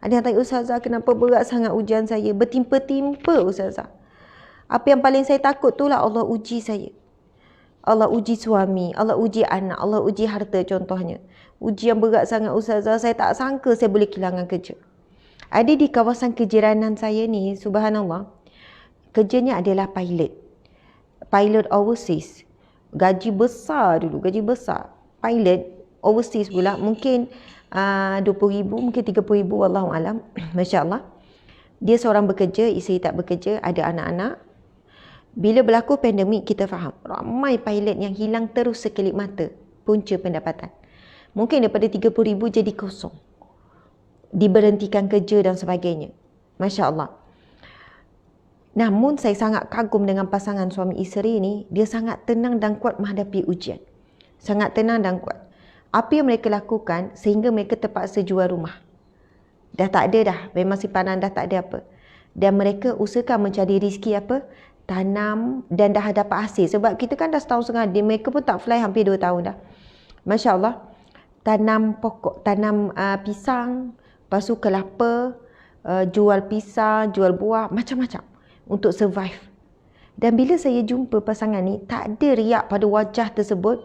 Ada yang tanya, Ustazah, kenapa berat sangat ujian saya? Bertimpa-timpa, Ustazah. Apa yang paling saya takut itulah Allah uji saya. Allah uji suami, Allah uji anak, Allah uji harta contohnya. Ujian berat sangat, Ustazah, saya tak sangka saya boleh kehilangan kerja. Ada di kawasan kejiranan saya ni, subhanallah, kerjanya adalah pilot. Pilot overseas. Gaji besar dulu, gaji besar. Pilot overseas pula, mungkin 20,000, mungkin 30,000, wallahualam. Masya Allah. Dia seorang bekerja, isteri tak bekerja, ada anak-anak. Bila berlaku pandemik, kita faham, ramai pilot yang hilang terus sekelip mata punca pendapatan. Mungkin daripada 30,000 jadi kosong, diberhentikan kerja dan sebagainya. Masya Allah. Namun saya sangat kagum dengan pasangan suami isteri ni. Dia sangat tenang dan kuat menghadapi ujian. Sangat tenang dan kuat. Apa yang mereka lakukan sehingga mereka terpaksa jual rumah. Dah tak ada dah, memang simpanan dah tak ada apa. Dan mereka usahakan mencari rezeki apa? Tanam, dan dah dapat hasil. Sebab kita kan dah setahun setengah, mereka pun tak fly hampir 2 tahun dah. Masya Allah. Tanam pokok, tanam pisang, lepas tu kelapa, jual pisang, jual buah, macam-macam untuk survive. Dan bila saya jumpa pasangan ni, tak ada riak pada wajah tersebut.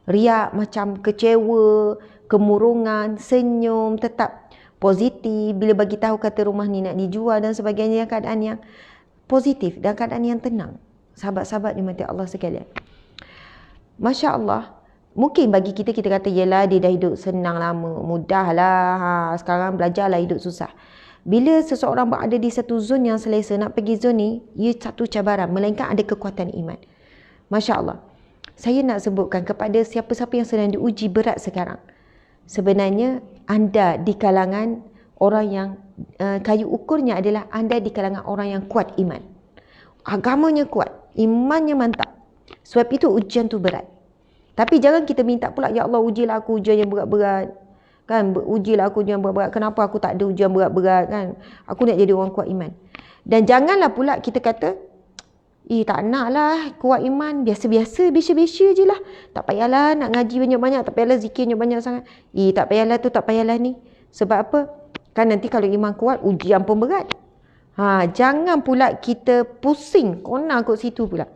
Riak macam kecewa, kemurungan, senyum, tetap positif, bila bagi tahu kata rumah ni nak dijual dan sebagainya, keadaan yang positif dan keadaan yang tenang. Sahabat-sahabat dimati Allah sekalian. Masya Allah. Mungkin bagi kita kata yelah dia dah hidup senang lama, mudah lah, sekarang belajarlah hidup susah. Bila seseorang berada di satu zon yang selesa, nak pergi zon ni, ia satu cabaran, melainkan ada kekuatan iman. Masya Allah. Saya nak sebutkan kepada siapa-siapa yang sedang diuji berat sekarang. Sebenarnya anda di kalangan orang yang kayu ukurnya adalah anda di kalangan orang yang kuat iman. Agamanya kuat, imannya mantap. Sebab itu ujian tu berat. Tapi jangan kita minta pula, ya Allah ujilah aku ujian yang berat-berat. Kan, ujilah aku ujian berat-berat. Kenapa aku tak ada ujian berat-berat kan? Aku nak jadi orang kuat iman. Dan janganlah pula kita kata, tak nak lah kuat iman, biasa-biasa, biasa-biasa je lah. Tak payahlah nak ngaji banyak-banyak, tak payahlah zikir banyak sangat. Tak payahlah tu, tak payahlah ni. Sebab apa? Kan nanti kalau iman kuat, ujian pun berat. Jangan pula kita pusing, kona kot situ pula.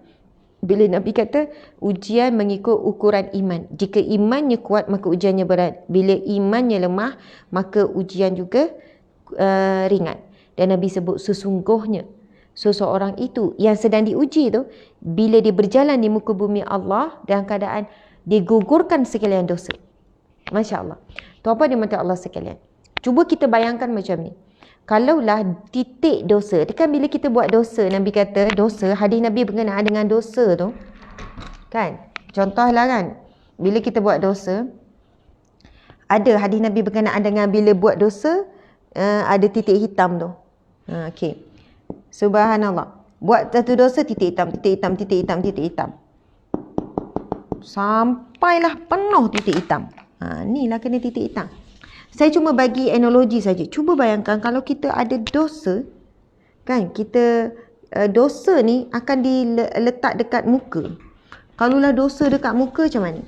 Bila Nabi kata ujian mengikut ukuran iman. Jika imannya kuat maka ujiannya berat. Bila imannya lemah maka ujian juga ringan. Dan Nabi sebut sesungguhnya seseorang itu yang sedang diuji tu, bila dia berjalan di muka bumi Allah dalam keadaan digugurkan sekalian dosa. Masya Allah. Tuan-tuan dimati Allah sekalian. Cuba kita bayangkan macam ni. Kalaulah titik dosa, kan bila kita buat dosa, Nabi kata dosa, hadis Nabi berkenaan dengan dosa tu, kan? Contohlah kan, bila kita buat dosa, ada hadis Nabi berkenaan dengan bila buat dosa, ada titik hitam tu. Okey. Subhanallah. Buat satu dosa, titik hitam, titik hitam, titik hitam, titik hitam. Sampailah penuh titik hitam. Inilah kena titik hitam. Saya cuma bagi analogi saja. Cuba bayangkan kalau kita ada dosa, kan, kita dosa ni akan diletak dekat muka. Kalaulah dosa dekat muka macam mana?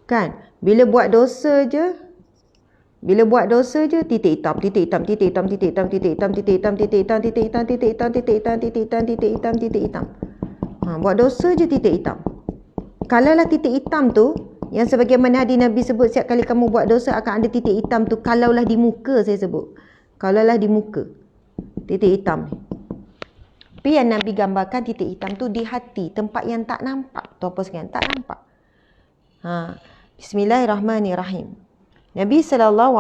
Kan, bila buat dosa je, titik hitam, titik hitam, titik hitam, titik hitam, titik hitam, titik hitam, titik hitam, titik hitam, titik hitam, titik hitam, titik hitam, titik hitam, titik hitam. Buat dosa je titik hitam. Kalaulah titik hitam tu, yang sebagaimana hadis Nabi sebut setiap kali kamu buat dosa akan ada titik hitam tu. Kalaulah di muka saya sebut. Kalaulah di muka. Titik hitam ni. Tapi yang Nabi gambarkan titik hitam tu di hati. Tempat yang tak nampak. Tu apa sekian? Tak nampak. Bismillahirrahmanirrahim. Nabi SAW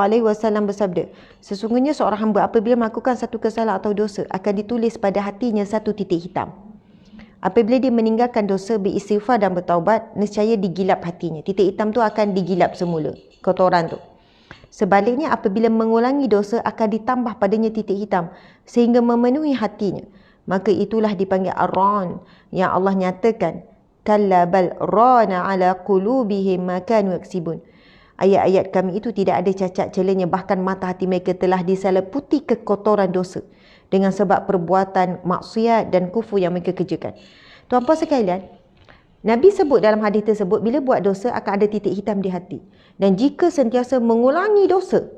bersabda, sesungguhnya seorang hamba apabila melakukan satu kesalahan atau dosa akan ditulis pada hatinya satu titik hitam. Apabila dia meninggalkan dosa, beristighfar dan bertaubat, nescaya digilap hatinya. Titik hitam tu akan digilap semula, kotoran tu. Sebaliknya, apabila mengulangi dosa, akan ditambah padanya titik hitam sehingga memenuhi hatinya. Maka itulah dipanggil ar-ran, yang Allah nyatakan, kalla bal rana ala qulubihim ma kanu yaksibun. Ayat-ayat kami itu tidak ada cacat celanya, bahkan mata hati mereka telah disalaputi kekotoran dosa dengan sebab perbuatan maksiat dan kufur yang mereka kerjakan. Tuan-puan sekalian, Nabi sebut dalam hadis tersebut, bila buat dosa akan ada titik hitam di hati. Dan jika sentiasa mengulangi dosa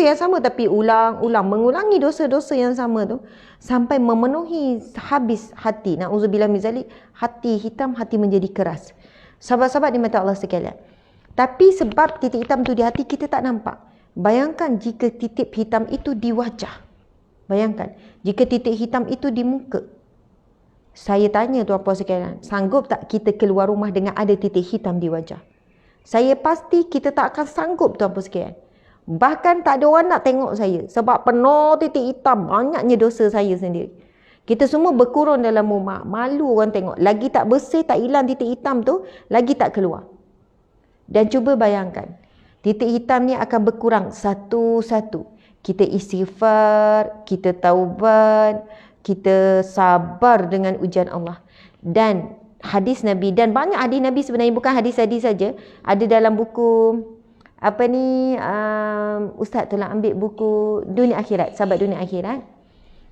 yang sama tapi ulang-ulang, mengulangi dosa-dosa yang sama tu, sampai memenuhi habis hati, na'udzubillah min zalik, hati hitam, hati menjadi keras. Sahabat-sahabat di mata Allah sekalian. Tapi sebab titik hitam tu di hati, kita tak nampak. Bayangkan jika titik hitam itu di wajah. Bayangkan, jika titik hitam itu di muka. Saya tanya tuan-puan sekalian, sanggup tak kita keluar rumah dengan ada titik hitam di wajah? Saya pasti kita tak akan sanggup tuan-puan sekalian. Bahkan tak ada orang nak tengok saya. Sebab penuh titik hitam, banyaknya dosa saya sendiri. Kita semua berkurun dalam rumah, malu orang tengok. Lagi tak bersih, tak hilang titik hitam tu, lagi tak keluar. Dan cuba bayangkan, titik hitam ni akan berkurang satu-satu. Kita istighfar, kita taubat, kita sabar dengan ujian Allah. Dan hadis Nabi, dan banyak hadis Nabi sebenarnya, bukan hadis-hadis saja, ada dalam buku Ustaz telah ambil buku Dunia Akhirat, Sahabat Dunia Akhirat.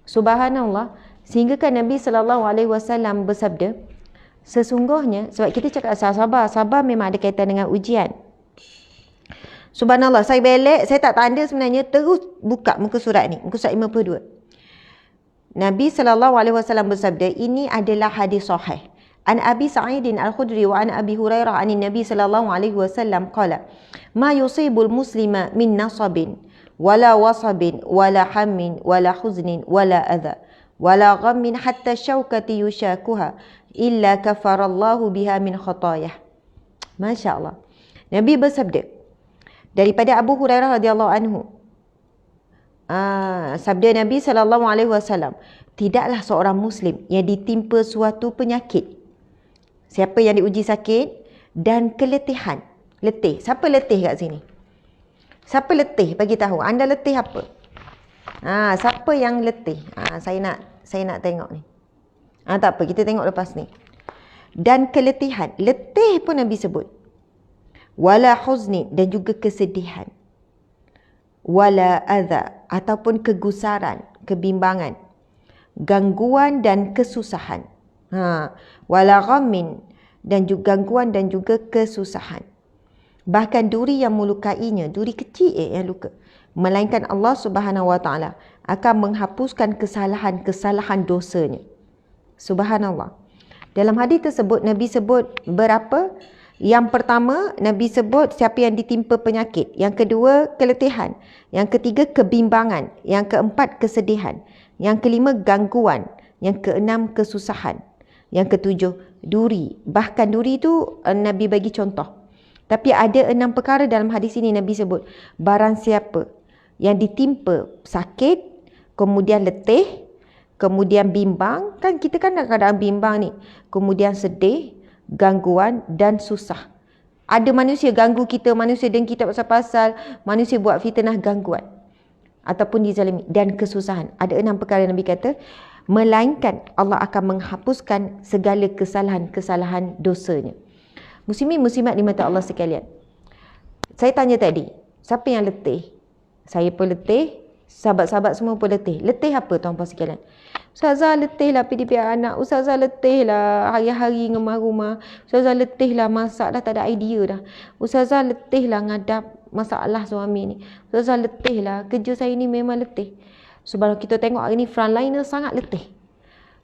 Subhanallah, sehingga kan Nabi SAW bersabda, sesungguhnya, sebab kita cakap sabar memang ada kaitan dengan ujian. Subhanallah, saya belek, saya tak tanda sebenarnya, terus buka muka surat ni, muka surat 52. Nabi SAW bersabda, ini adalah hadis sahih. An Abi Sa'id Al-Khudri wa an Abi Hurairah an Nabi sallallahu alaihi wasallam qala ma yusibul muslima min nasabin wala wasabin wala hammin wala huznin wala adha wala ghammin hatta syaukati yushakuha illa kafarallahu biha min khatayah. Masya Allah. Nabi bersabda daripada Abu Hurairah radhiyallahu anhu, sabda Nabi sallallahu alaihi wasallam, tidaklah seorang muslim yang ditimpa suatu penyakit. Siapa yang diuji sakit dan keletihan. Letih. Siapa letih kat sini? Siapa letih? Bagi tahu. Anda letih apa? Siapa yang letih? Saya nak tengok ni. Tak apa, kita tengok lepas ni. Dan keletihan. Letih pun Nabi sebut. Wala huzni, dan juga kesedihan. Wala adha, ataupun kegusaran, kebimbangan. Gangguan dan kesusahan. Wala ghammin, dan juga gangguan dan juga kesusahan. Bahkan duri yang melukainya, duri kecil yang luka, melainkan Allah Subhanahu wa taala akan menghapuskan kesalahan-kesalahan dosanya. Subhanallah. Dalam hadis tersebut Nabi sebut berapa? Yang pertama Nabi sebut siapa yang ditimpa penyakit, yang kedua keletihan, yang ketiga kebimbangan, yang keempat kesedihan, yang kelima gangguan, yang keenam kesusahan, yang ketujuh duri. Bahkan duri tu Nabi bagi contoh. Tapi ada 6 perkara dalam hadis ini Nabi sebut. Barang siapa yang ditimpa sakit, kemudian letih, kemudian bimbang, kan kita kan dalam keadaan bimbang ni, kemudian sedih, gangguan dan susah. Ada manusia ganggu kita, manusia dengki tak pasal-pasal, manusia buat fitnah, gangguan ataupun dizalimi, dan kesusahan. Ada 6 perkara Nabi kata, melainkan Allah akan menghapuskan segala kesalahan-kesalahan dosanya. Muslimin muslimat di mata Allah sekalian, saya tanya tadi, siapa yang letih? Saya pun letih, sahabat-sahabat semua pun letih. Letih apa tuan-puan sekalian? Ustazah letih lah PDP anak, Ustazah letih lah hari-hari ngemah rumah, Ustazah letih lah masak dah tak ada idea dah, Ustazah letih lah ngadap masalah suami ni, Ustazah letih lah kerja saya ni memang letih. Sebab kita tengok hari ni frontliner sangat letih.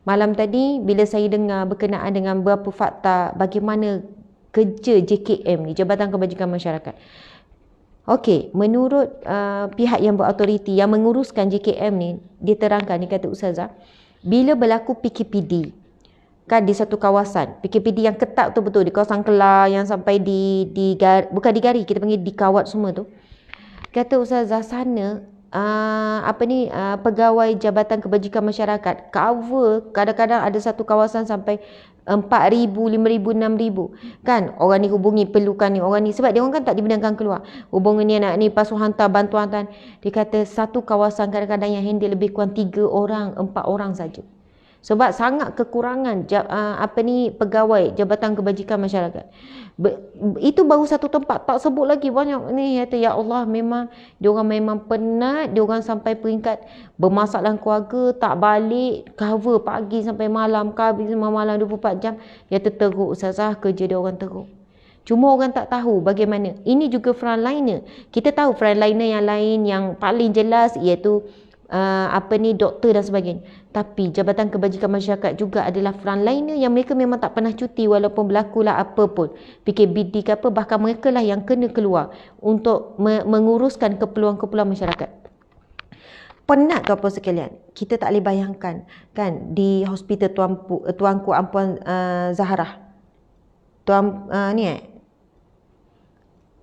Malam tadi bila saya dengar berkenaan dengan beberapa fakta bagaimana kerja JKM ni, Jabatan Kebajikan Masyarakat. Okey, menurut pihak yang berautoriti yang menguruskan JKM ni, dia terangkan, dia kata Ustazah, bila berlaku PKPD kan di satu kawasan, PKPD yang ketat betul-betul, di kawasan Kelah yang sampai bukan di Gari, kita panggil di Kawat semua tu. Kata Ustazah, sana pegawai Jabatan Kebajikan Masyarakat cover kadang-kadang ada satu kawasan sampai 4,000, 5,000, 6,000. Kan orang ni hubungi perlukan ni, orang ni, sebab dia orang kan tak dibenarkan keluar. Hubungi ni anak ni, lepas tu hantar bantuan. Dia kata satu kawasan kadang-kadang yang handle lebih kurang 3 orang, 4 orang saja. Sebab sangat kekurangan pegawai Jabatan Kebajikan Masyarakat. Itu baru satu tempat, tak sebut lagi banyak ni. Kata ya Allah, memang diorang memang penat, diorang sampai peringkat bermasalah keluarga, tak balik, cover pagi sampai malam, cover sampai malam 24 jam. Dia teruk Ustazah, kerja diorang teruk. Cuma orang tak tahu bagaimana. Ini juga frontliner. Kita tahu frontliner yang lain yang paling jelas iaitu doktor dan sebagainya. Tapi Jabatan Kebajikan Masyarakat juga adalah frontliner yang mereka memang tak pernah cuti walaupun berlakulah apa pun, PKBD ke apa, bahkan mereka lah yang kena keluar untuk menguruskan keperluan-keperluan masyarakat. Penat tu apa sekalian? Kita tak boleh bayangkan kan di hospital Tuanku Ampuan Zahrah.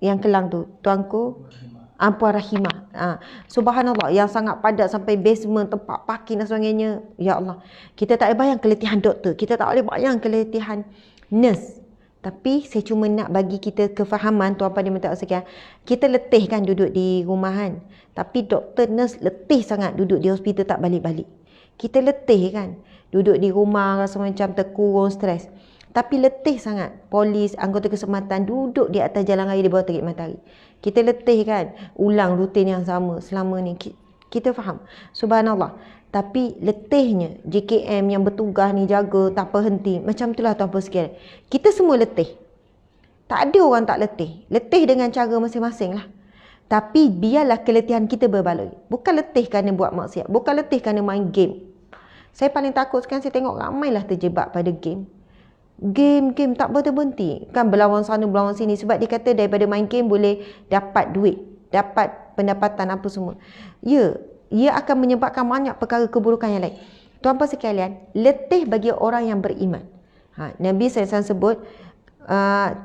Yang Kelang tu, Tuanku Ampuan Rahimah. Subhanallah, yang sangat padat sampai basement, tempat parking dan sebagainya. Ya Allah, kita tak boleh bayang keletihan doktor, kita tak boleh bayang keletihan nurse. Tapi saya cuma nak bagi kita kefahaman tuan-tuan dan puan-puan sekalian. Kita letih kan duduk di rumahan, tapi doktor nurse letih sangat duduk di hospital tak balik-balik. Kita letih kan duduk di rumah rasa macam terkurung, stres. Tapi letih sangat polis, anggota keselamatan duduk di atas jalan raya di bawah terik matahari. Kita letih kan ulang rutin yang sama selama ni. Kita faham. Subhanallah. Tapi letihnya JKM yang bertugas ni jaga tak berhenti. Macam itulah tuan-puan sekalian. Kita semua letih. Tak ada orang tak letih. Letih dengan cara masing-masing lah. Tapi biarlah keletihan kita berbaloi. Bukan letih kerana buat maksiat. Bukan letih kerana main game. Saya paling takut sekarang saya tengok ramailah terjebak pada game. Game tak berhenti. Kan berlawan sana berlawan sini. Sebab dia kata daripada main game boleh dapat duit, dapat pendapatan apa semua. Ya, ia akan menyebabkan banyak perkara keburukan yang lain. Tuan-tuan sekalian, letih bagi orang yang beriman. Nabi SAW sebut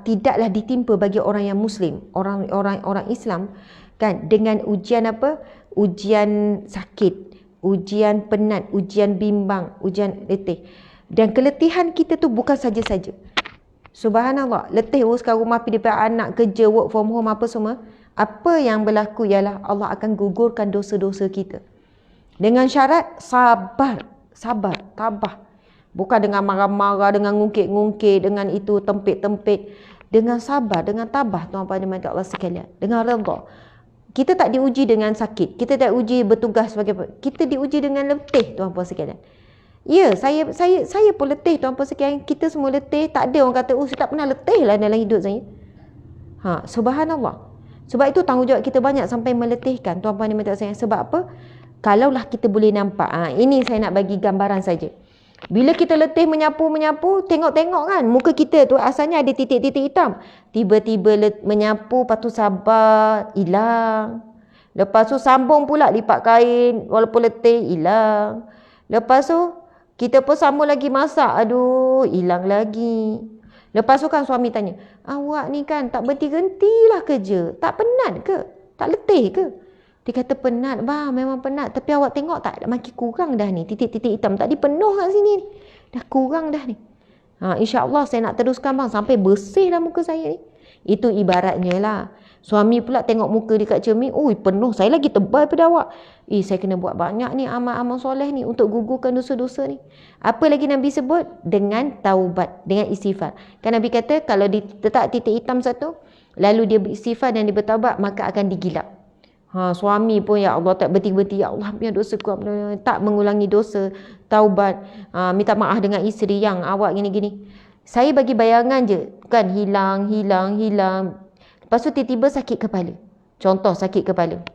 tidaklah ditimpa bagi orang yang Muslim, orang Islam kan, dengan ujian apa? Ujian sakit, ujian penat, ujian bimbang, ujian letih. Dan keletihan kita tu bukan saja-saja. Subhanallah, letih urus kat rumah, pergi anak, kerja, work from home apa semua. Apa yang berlaku ialah Allah akan gugurkan dosa-dosa kita. Dengan syarat sabar, tabah. Bukan dengan marah-marah, dengan ngungkit-ngungkit, dengan itu tempit-tempit. Dengan sabar, dengan tabah, tuan-tuan dan Allah sekalian. Dengan redha. Kita tak diuji dengan sakit. Kita tak diuji bertugas sebagai apa. Kita diuji dengan letih, tuan-tuan sekalian. Ya, saya pun letih, tuan-tuan sekalian. Kita semua letih. Tak ada orang kata, saya tak pernah letih lah dalam hidup saya. Subhanallah. Sebab itu tanggungjawab kita banyak sampai meletihkan, tuan-tuan dan Allah. Sebab apa? Kalaulah kita boleh nampak. Ini saya nak bagi gambaran saja. Bila kita letih menyapu, tengok-tengok kan, muka kita tu asalnya ada titik-titik hitam. Tiba-tiba menyapu, lepas tu sabar, hilang. Lepas tu sambung pula lipat kain, walaupun letih, hilang. Lepas tu, kita pun sambung lagi masak, aduh, hilang lagi. Lepas tu kan suami tanya, awak ni kan tak berhenti-hentilah kerja, tak penat ke? Tak letih ke? Dia kata penat bang, memang penat. Tapi awak tengok tak, makin kurang dah ni. Titik-titik hitam tadi penuh kat sini. Dah kurang dah ni. InsyaAllah saya nak teruskan bang sampai bersih dah muka saya ni. Itu ibaratnya lah. Suami pula tengok muka dia kat cermin. Penuh, saya lagi tebal daripada awak. Saya kena buat banyak ni amal-amal soleh ni untuk gugurkan dosa-dosa ni. Apa lagi Nabi sebut? Dengan taubat, dengan istighfar. Kan Nabi kata kalau letak titik hitam satu, lalu dia beristighfar dan dia bertaubat, maka akan digilap. Suami pun ya Allah tak berhenti-berhenti, ya Allah biar dosa ku, tak mengulangi dosa, taubat, minta maaf dengan isteri yang awak gini-gini. Saya bagi bayangan je kan, hilang. Lepas tu tiba-tiba sakit kepala. Contoh sakit kepala.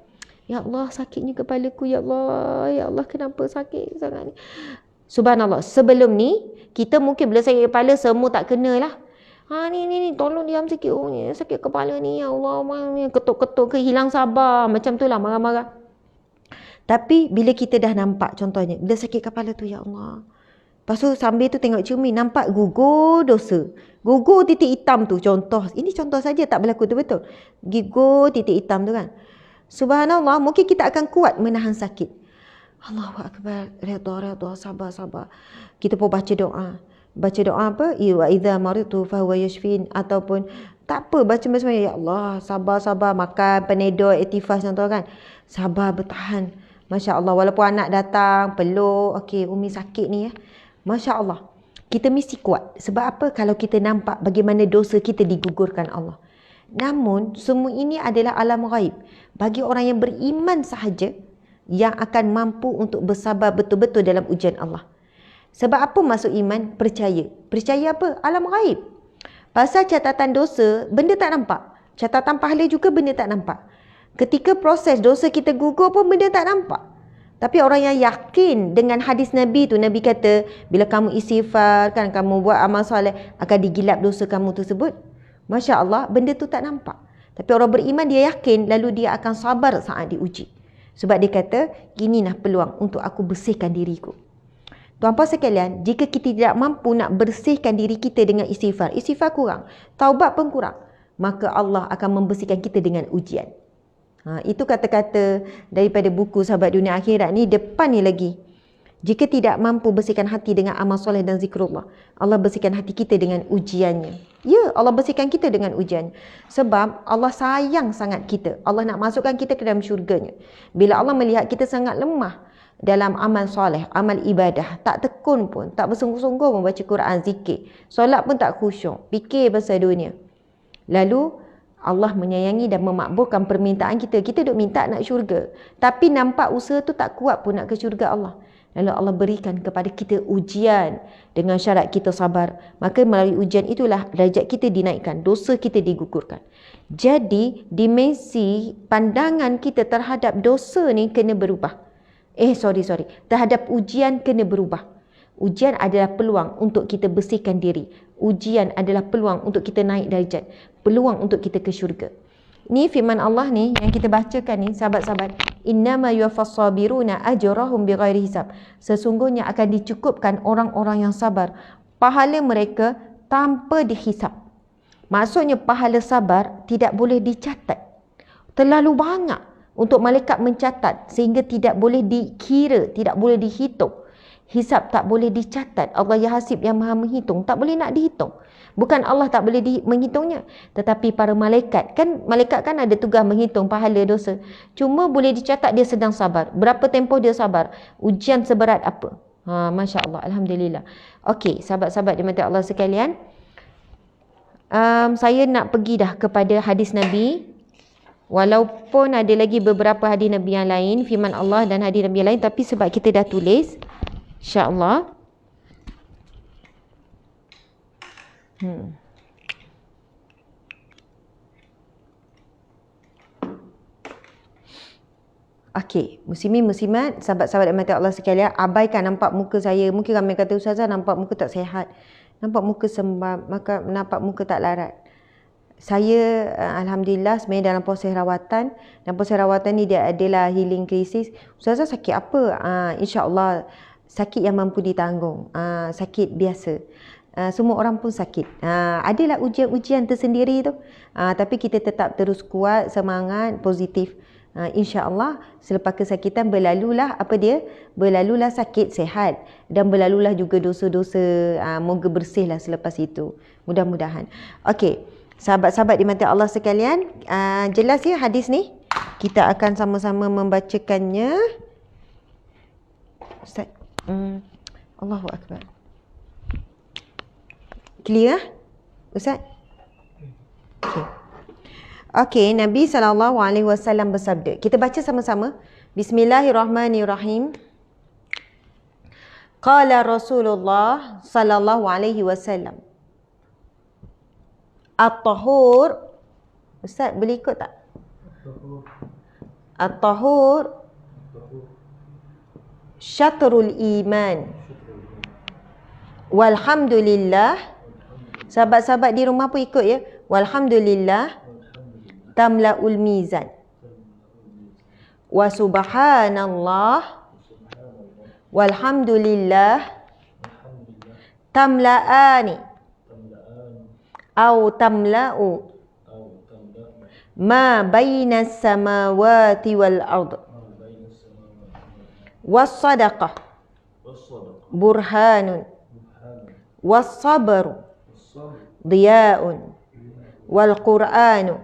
Ya Allah sakitnya kepalaku, ya Allah kenapa sakit sangat ni. Subhanallah, sebelum ni kita mungkin bila sakit kepala semua tak kena lah. Ni tolong diam sikit, ni sakit kepala ni, ya Allah, ketuk-ketuk ke, hilang sabar, macam tu lah, marah-marah. Tapi bila kita dah nampak, contohnya bila sakit kepala tu, ya Allah, lepas tu sambil tu tengok cermin, nampak gugur dosa, gugur titik hitam tu, contoh, ini contoh saja, tak berlaku tu betul, gugur titik hitam tu kan. Subhanallah, mungkin kita akan kuat menahan sakit. Allahu Akbar, redha, sabar. Kita pun baca doa apa? Wa idza maritu fa huwa yashfin, ataupun tak apa baca macam ya Allah, sabar, makan Panadol, Activas contoh kan. Sabar, bertahan. Masya-Allah, walaupun anak datang, peluk, okey Umi sakit ni ya. Masya-Allah. Kita mesti kuat. Sebab apa? Kalau kita nampak bagaimana dosa kita digugurkan Allah. Namun semua ini adalah alam ghaib. Bagi orang yang beriman sahaja yang akan mampu untuk bersabar betul-betul dalam ujian Allah. Sebab apa masuk iman? Percaya. Percaya apa? Alam ghaib. Pasal catatan dosa, benda tak nampak. Catatan pahala juga benda tak nampak. Ketika proses dosa kita gugur pun benda tak nampak. Tapi orang yang yakin dengan hadis Nabi tu, Nabi kata, bila kamu istighfar, kan kamu buat amal soleh, akan digilap dosa kamu tersebut. Masya Allah, benda tu tak nampak. Tapi orang beriman dia yakin, lalu dia akan sabar saat diuji. Sebab dia kata, inilah peluang untuk aku bersihkan diriku. Tuan-puan sekalian, jika kita tidak mampu nak bersihkan diri kita dengan istighfar kurang, taubat pun kurang, maka Allah akan membersihkan kita dengan ujian. Itu kata-kata daripada buku Sahabat Dunia Akhirat ni, depan ni lagi. Jika tidak mampu bersihkan hati dengan amal soleh dan zikrullah, Allah bersihkan hati kita dengan ujiannya. Ya, Allah bersihkan kita dengan ujian. Sebab Allah sayang sangat kita. Allah nak masukkan kita ke dalam syurganya. Bila Allah melihat kita sangat lemah dalam amal soleh, amal ibadah, tak tekun pun, tak bersungguh-sungguh membaca Quran, zikir, solat pun tak khusyuk, fikir pasal dunia, lalu Allah menyayangi dan memakbulkan permintaan kita. Kita duk minta nak syurga, tapi nampak usaha tu tak kuat pun nak ke syurga Allah. Lalu Allah berikan kepada kita ujian dengan syarat kita sabar. Maka melalui ujian itulah derajat kita dinaikkan, dosa kita digugurkan. Jadi dimensi pandangan kita terhadap dosa ni kena berubah. Terhadap ujian kena berubah. Ujian adalah peluang untuk kita bersihkan diri. Ujian adalah peluang untuk kita naik darjat. Peluang untuk kita ke syurga. Ni firman Allah ni yang kita bacakan ni, sahabat-sahabat. Innama yuwaffas sabiruna ajrahum bighairi hisab. Sesungguhnya akan dicukupkan orang-orang yang sabar pahala mereka tanpa dihisap. Maksudnya pahala sabar tidak boleh dicatat. Terlalu banyak untuk malaikat mencatat sehingga tidak boleh dikira, tidak boleh dihitung. Hisab tak boleh dicatat. Allah ya hasib yang maha menghitung, tak boleh nak dihitung. Bukan Allah tak boleh menghitungnya, tetapi para malaikat kan ada tugas menghitung pahala dosa. Cuma boleh dicatat dia sedang sabar. Berapa tempoh dia sabar? Ujian seberat apa? Masya Allah, alhamdulillah. Okey, sahabat-sahabat dimati Allah sekalian, saya nak pergi dah kepada hadis Nabi. Walaupun ada lagi beberapa hadis Nabi yang lain, firman Allah dan hadis Nabi yang lain, tapi sebab kita dah tulis, insya-Allah. Okey, muslimin muslimat, sahabat-sahabat dan mati Allah sekalian, abaikan nampak muka saya. Mungkin ramai kata, Ustazah nampak muka tak sihat, nampak muka sembam, nampak muka tak larat. Saya alhamdulillah sebenarnya dalam proses rawatan, dan proses rawatan ni dia adalah healing crisis. Ustazah sakit apa? InsyaAllah sakit yang mampu ditanggung, sakit biasa. Semua orang pun sakit. Adalah ujian-ujian tersendiri tu. Tapi kita tetap terus kuat, semangat, positif. InsyaAllah selepas kesakitan berlalulah berlalulah sakit, sehat, dan berlalulah juga dosa-dosa. Moga bersihlah selepas itu. Mudah-mudahan. Okey, sahabat-sahabat di mata Allah sekalian, jelas ya hadis ni? Kita akan sama-sama membacakannya. Ustaz. Allahu Akbar. Clear? Ustaz? Okey, Nabi SAW bersabda. Kita baca sama-sama. Bismillahirrahmanirrahim. Qala Rasulullah sallallahu alaihi wasallam. At-tahur. Ustaz boleh ikut tak? At-tahur syatrul iman. Walhamdulillah. Sahabat-sahabat di rumah pun ikut ya. Walhamdulillah tamla'ul mizan. Wa subhanallah walhamdulillah tamla'ani au tamla'u ma bainas samawati wal ard. Was sadaqah burhanun was sabru diya'un wal qur'anu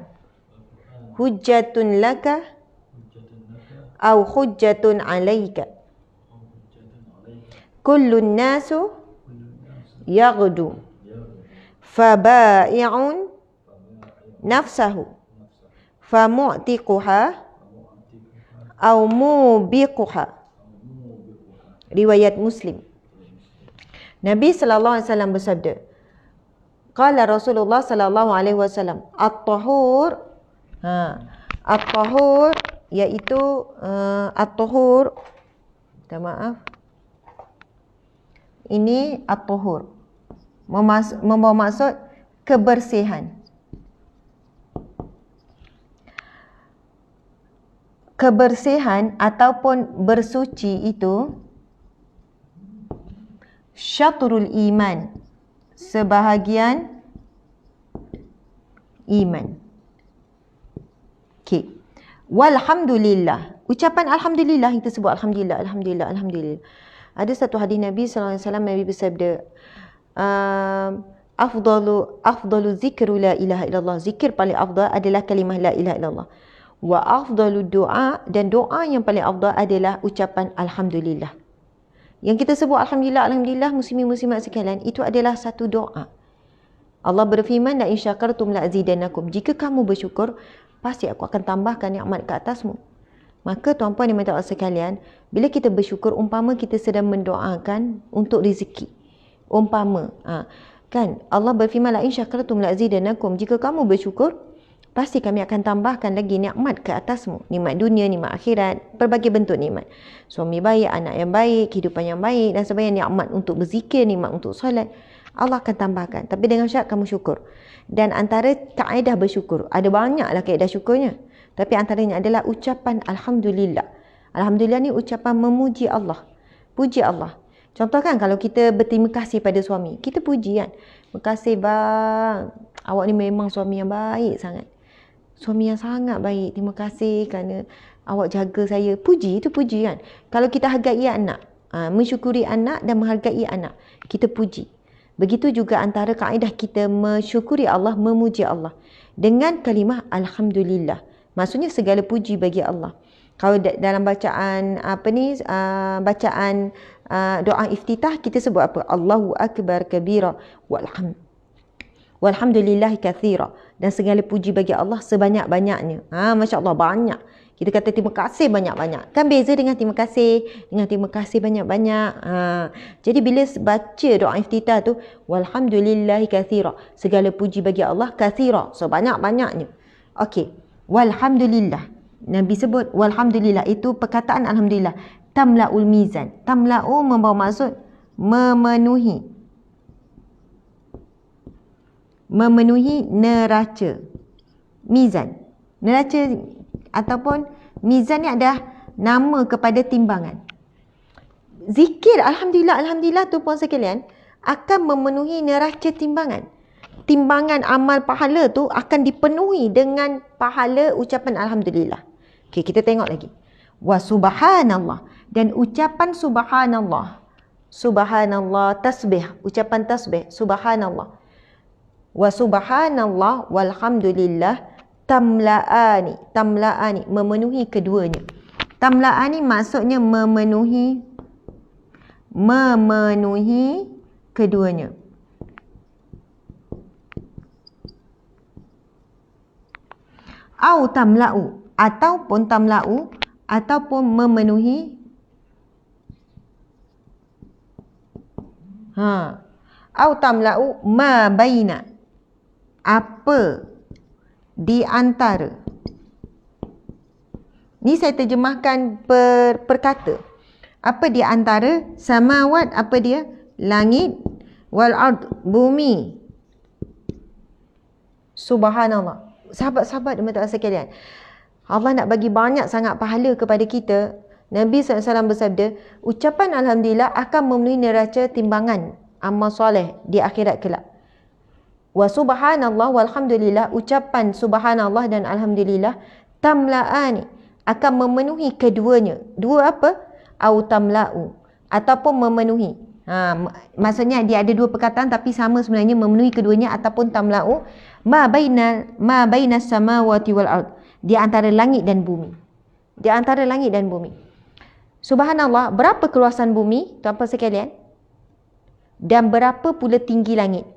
hujjatun laka au hujjatun alaika. Kullun nasu yaghdu faba'i'un nafsahu famu'tiquha au mubiquha. Riwayat Muslim. Nabi sallallahu alaihi wasallam bersabda, qala Rasulullah sallallahu alaihi wasallam, at-tahur, at-tahur iaitu at-tahur, minta maaf, ini at-tahur membawa maksud kebersihan. Kebersihan ataupun bersuci itu syatrul iman, sebahagian iman. Okey. Walhamdulillah. Ucapan alhamdulillah, kita sebut alhamdulillah, alhamdulillah, alhamdulillah. Ada satu hadis Nabi sallallahu alaihi wasallam, Nabi bersabda, afdalu zikru la ilaha illallah. Zikir paling afdal adalah kalimah la ilaha illallah. Wa afdalu doa, dan doa yang paling afdal adalah ucapan alhamdulillah. Yang kita sebut alhamdulillah, alhamdulillah, muslimin muslimat sekalian, itu adalah satu doa. Allah berfirman, la in syakartum la azidannakum. Jika kamu bersyukur, pasti aku akan tambahkan nikmat ke atasmu. Maka tuan-puan dan puan-puan sekalian, bila kita bersyukur, umpama kita sedang mendoakan untuk rezeki. Umpama, kan Allah berfirman, la in syakartum la azidannakum. Jika kamu bersyukur, pasti kami akan tambahkan lagi nikmat ke atasmu. Nikmat dunia, nikmat akhirat, berbagai bentuk nikmat. Suami baik, anak yang baik, kehidupan yang baik dan sebagainya. Nikmat untuk berzikir, nikmat untuk solat. Allah akan tambahkan. Tapi dengan syarat kamu syukur. Dan antara kaedah bersyukur, ada banyaklah kaedah syukurnya. Tapi antaranya adalah ucapan Alhamdulillah. Alhamdulillah ni ucapan memuji Allah. Puji Allah. Contoh kan kalau kita berterima kasih pada suami, kita puji kan. Terima kasih bang, awak ni memang suami yang baik sangat. Suami yang sangat baik, terima kasih kerana awak jaga saya. Puji, itu puji kan. Kalau kita hargai anak, mensyukuri anak dan menghargai anak, kita puji. Begitu juga antara kaedah kita mensyukuri Allah, memuji Allah dengan kalimah Alhamdulillah. Maksudnya segala puji bagi Allah. Kalau dalam bacaan bacaan doa iftitah kita sebut apa? Allahu akbar kabira walhamdulillahi katsira, dan segala puji bagi Allah sebanyak-banyaknya. Masya-Allah banyak. Kita kata terima kasih banyak-banyak. Kan beza dengan terima kasih banyak-banyak. Jadi bila baca doa iftitah tu walhamdulillahi katsira, segala puji bagi Allah katsira, sebanyak-banyaknya. Okey, walhamdulillah. Nabi sebut walhamdulillah, itu perkataan alhamdulillah. Tamla'ul mizan. Tamla'u membawa maksud memenuhi. Memenuhi neraca. Mizan. Neraca ataupun mizan ni adalah nama kepada timbangan. Zikir alhamdulillah, alhamdulillah tu puan sekalian akan memenuhi neraca timbangan. Timbangan amal pahala tu akan dipenuhi dengan pahala ucapan alhamdulillah. Okey, kita tengok lagi. Wa subhanallah, dan ucapan subhanallah. Subhanallah, tasbih, ucapan tasbih, subhanallah. Wa subhanallah walhamdulillah tamla'ani. Tamla'ani, memenuhi keduanya. Tamla'ani maksudnya memenuhi keduanya. Au tamla'u, ataupun tamla'u, ataupun memenuhi. Au tamla'u ma baina, apa di antara. Ni saya terjemahkan perkata. Apa di antara, samawat, apa dia? Langit, wal ard, bumi. Subhanallah. Sahabat-sahabat dan mata sekalian, Allah nak bagi banyak sangat pahala kepada kita. Nabi SAW bersabda, ucapan alhamdulillah akan memenuhi neraca timbangan amal soleh di akhirat kelak. Wa subhanallah walhamdulillah, ucapan subhanallah dan alhamdulillah tamla'ani, akan memenuhi keduanya. Dua apa? Au tamla'u, ataupun memenuhi. Maksudnya dia ada dua perkataan tapi sama sebenarnya, memenuhi keduanya ataupun tamla'u ma baina samawati wal ard, di antara langit dan bumi. Di antara langit dan bumi. Subhanallah, berapa keluasan bumi tuan-tuan sekalian? Dan berapa pula tinggi langit?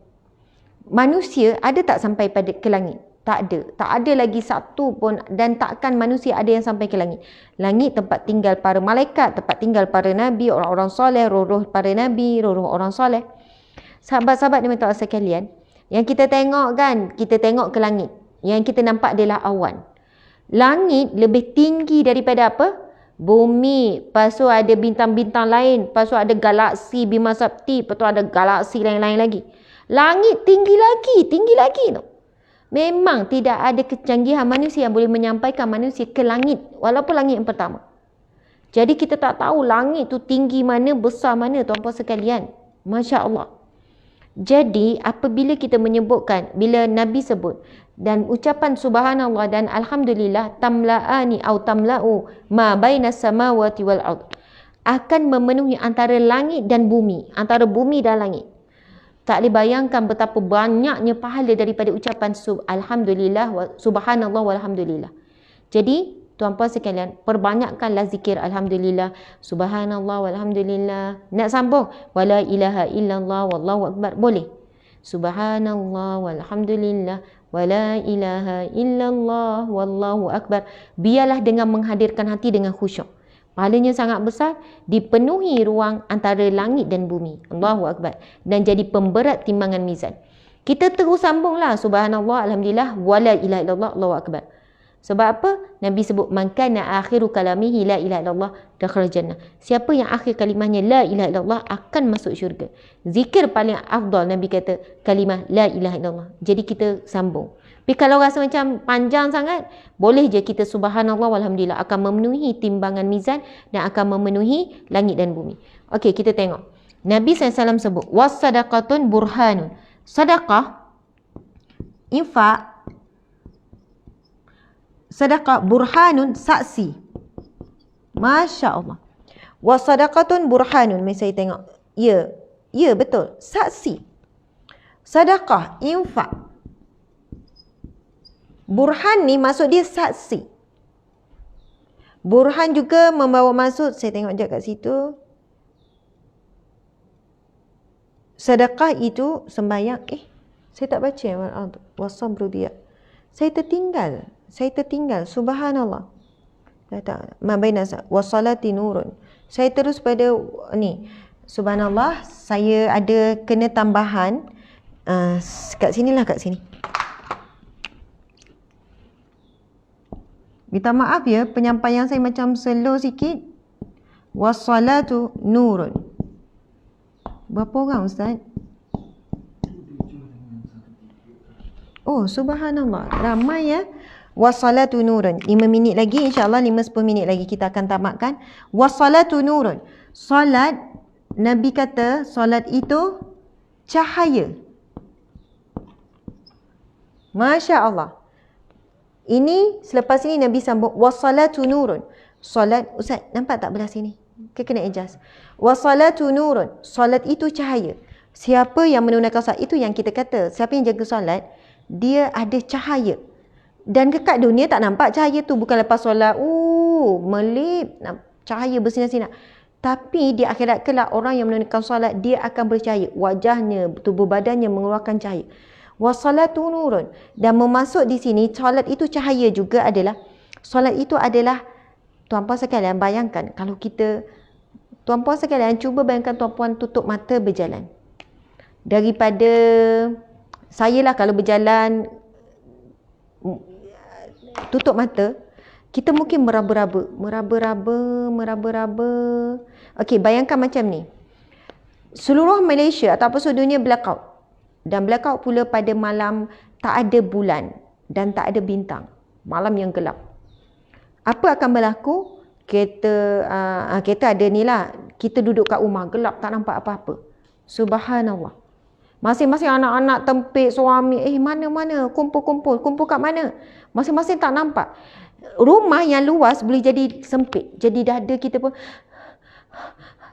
Manusia ada tak sampai ke langit? Tak ada. Tak ada lagi satu pun, dan takkan manusia ada yang sampai ke langit. Langit tempat tinggal para malaikat, tempat tinggal para nabi, orang-orang soleh, roh-roh para nabi, roh-roh orang soleh. Sahabat-sahabat dan tuan-tuan sekalian, yang kita tengok kan, kita tengok ke langit. Yang kita nampak adalah awan. Langit lebih tinggi daripada apa? Bumi. Lepas tu ada bintang-bintang lain. Lepas tu ada galaksi Bima Sakti. Lepas tu ada galaksi lain-lain lagi. Langit tinggi lagi tu. Memang tidak ada kecanggihan manusia yang boleh menyampaikan manusia ke langit, walaupun langit yang pertama. Jadi kita tak tahu langit tu tinggi mana, besar mana tuan-puan sekalian. Masya Allah. Jadi apabila kita menyebutkan, bila Nabi sebut dan ucapan subhanallah dan alhamdulillah tamla'ani au tamla'u ma bainas samawati wal ard, akan memenuhi antara langit dan bumi, antara bumi dan langit. Tak boleh bayangkan betapa banyaknya pahala daripada ucapan alhamdulillah, subhanallah walhamdulillah. Jadi tuan-puan sekalian, perbanyakkanlah zikir alhamdulillah, subhanallah walhamdulillah. Nak sambung wala ilaha illallah wallahu akbar, boleh. Subhanallah walhamdulillah wala ilaha illallah wallahu akbar. Biarlah dengan menghadirkan hati dengan khusyuk. Pahalanya sangat besar, dipenuhi ruang antara langit dan bumi. Allahu akbar. Dan jadi pemberat timbangan mizan. Kita terus sambunglah subhanallah, alhamdulillah, wala ilaha illallah, Allahu akbar. Sebab apa? Nabi sebut man kana akhiru kalamihi la ilaha illallah dakhala jannah. Siapa yang akhir kalimahnya la ilaha illallah akan masuk syurga. Zikir paling afdal Nabi kata kalimah la ilaha illallah. Jadi kita sambung. Tapi kalau rasa macam panjang sangat, boleh je kita subhanallah walhamdulillah, akan memenuhi timbangan mizan dan akan memenuhi langit dan bumi. Okey, kita tengok. Nabi SAW sebut was-sadaqatun burhanun. Sedekah, infak, sedekah burhanun, saksi. Masya Allah. Was-sadaqatun burhanun. Mari saya tengok. Ya, ya betul. Saksi. Sedekah, infak. Burhan ni maksud dia saksi. Burhan juga membawa maksud, saya tengok sekejap kat situ. Sedekah itu sembahyang. Saya tak baca wasabru dia. Saya tertinggal. Subhanallah. Ma baina wasalati nurun. Saya terus pada ni. Subhanallah, saya ada kena tambahan kat sinilah, kat sini. Minta maaf ya, penyampaian saya macam slow sikit. Wassalatu nurun. Berapa orang Ustaz? Oh, subhanallah. Ramai ya. Wassalatu nurun. 5 minit lagi, insyaAllah 5-10 minit lagi kita akan tamatkan. Wassalatu nurun. Salat, Nabi kata salat itu cahaya. Masya Allah. Ini selepas ini Nabi sambung wassalatu nurun. Salat, Ustaz nampak tak belah sini? Kena adjust. Wassalatu nurun. Salat itu cahaya. Siapa yang menunaikan salat itu yang kita kata, siapa yang jaga salat, dia ada cahaya. Dan dekat dunia tak nampak cahaya tu, bukan lepas solat melip cahaya bersinar-sinar. Tapi di akhirat kelak orang yang menunaikan solat dia akan bercahaya, wajahnya, tubuh badannya mengeluarkan cahaya. Wassalatu nurun. Dan memasuk di sini solat itu cahaya juga adalah, solat itu adalah, tuan-puan sekalian bayangkan kalau kita, tuan-puan sekalian cuba bayangkan tuan-puan tutup mata berjalan. Daripada saya lah kalau berjalan tutup mata, kita mungkin meraba-raba. Okey, bayangkan macam ni. Seluruh Malaysia ataupun seluruh dunia blackout. Dan blackout pula pada malam tak ada bulan dan tak ada bintang. Malam yang gelap. Apa akan berlaku? Kita ada ni lah. Kita duduk kat rumah, gelap, tak nampak apa-apa. Subhanallah. Masing-masing anak-anak tempik, suami, mana-mana, kumpul kat mana? Masing-masing tak nampak. Rumah yang luas boleh jadi sempit. Jadi dada kita pun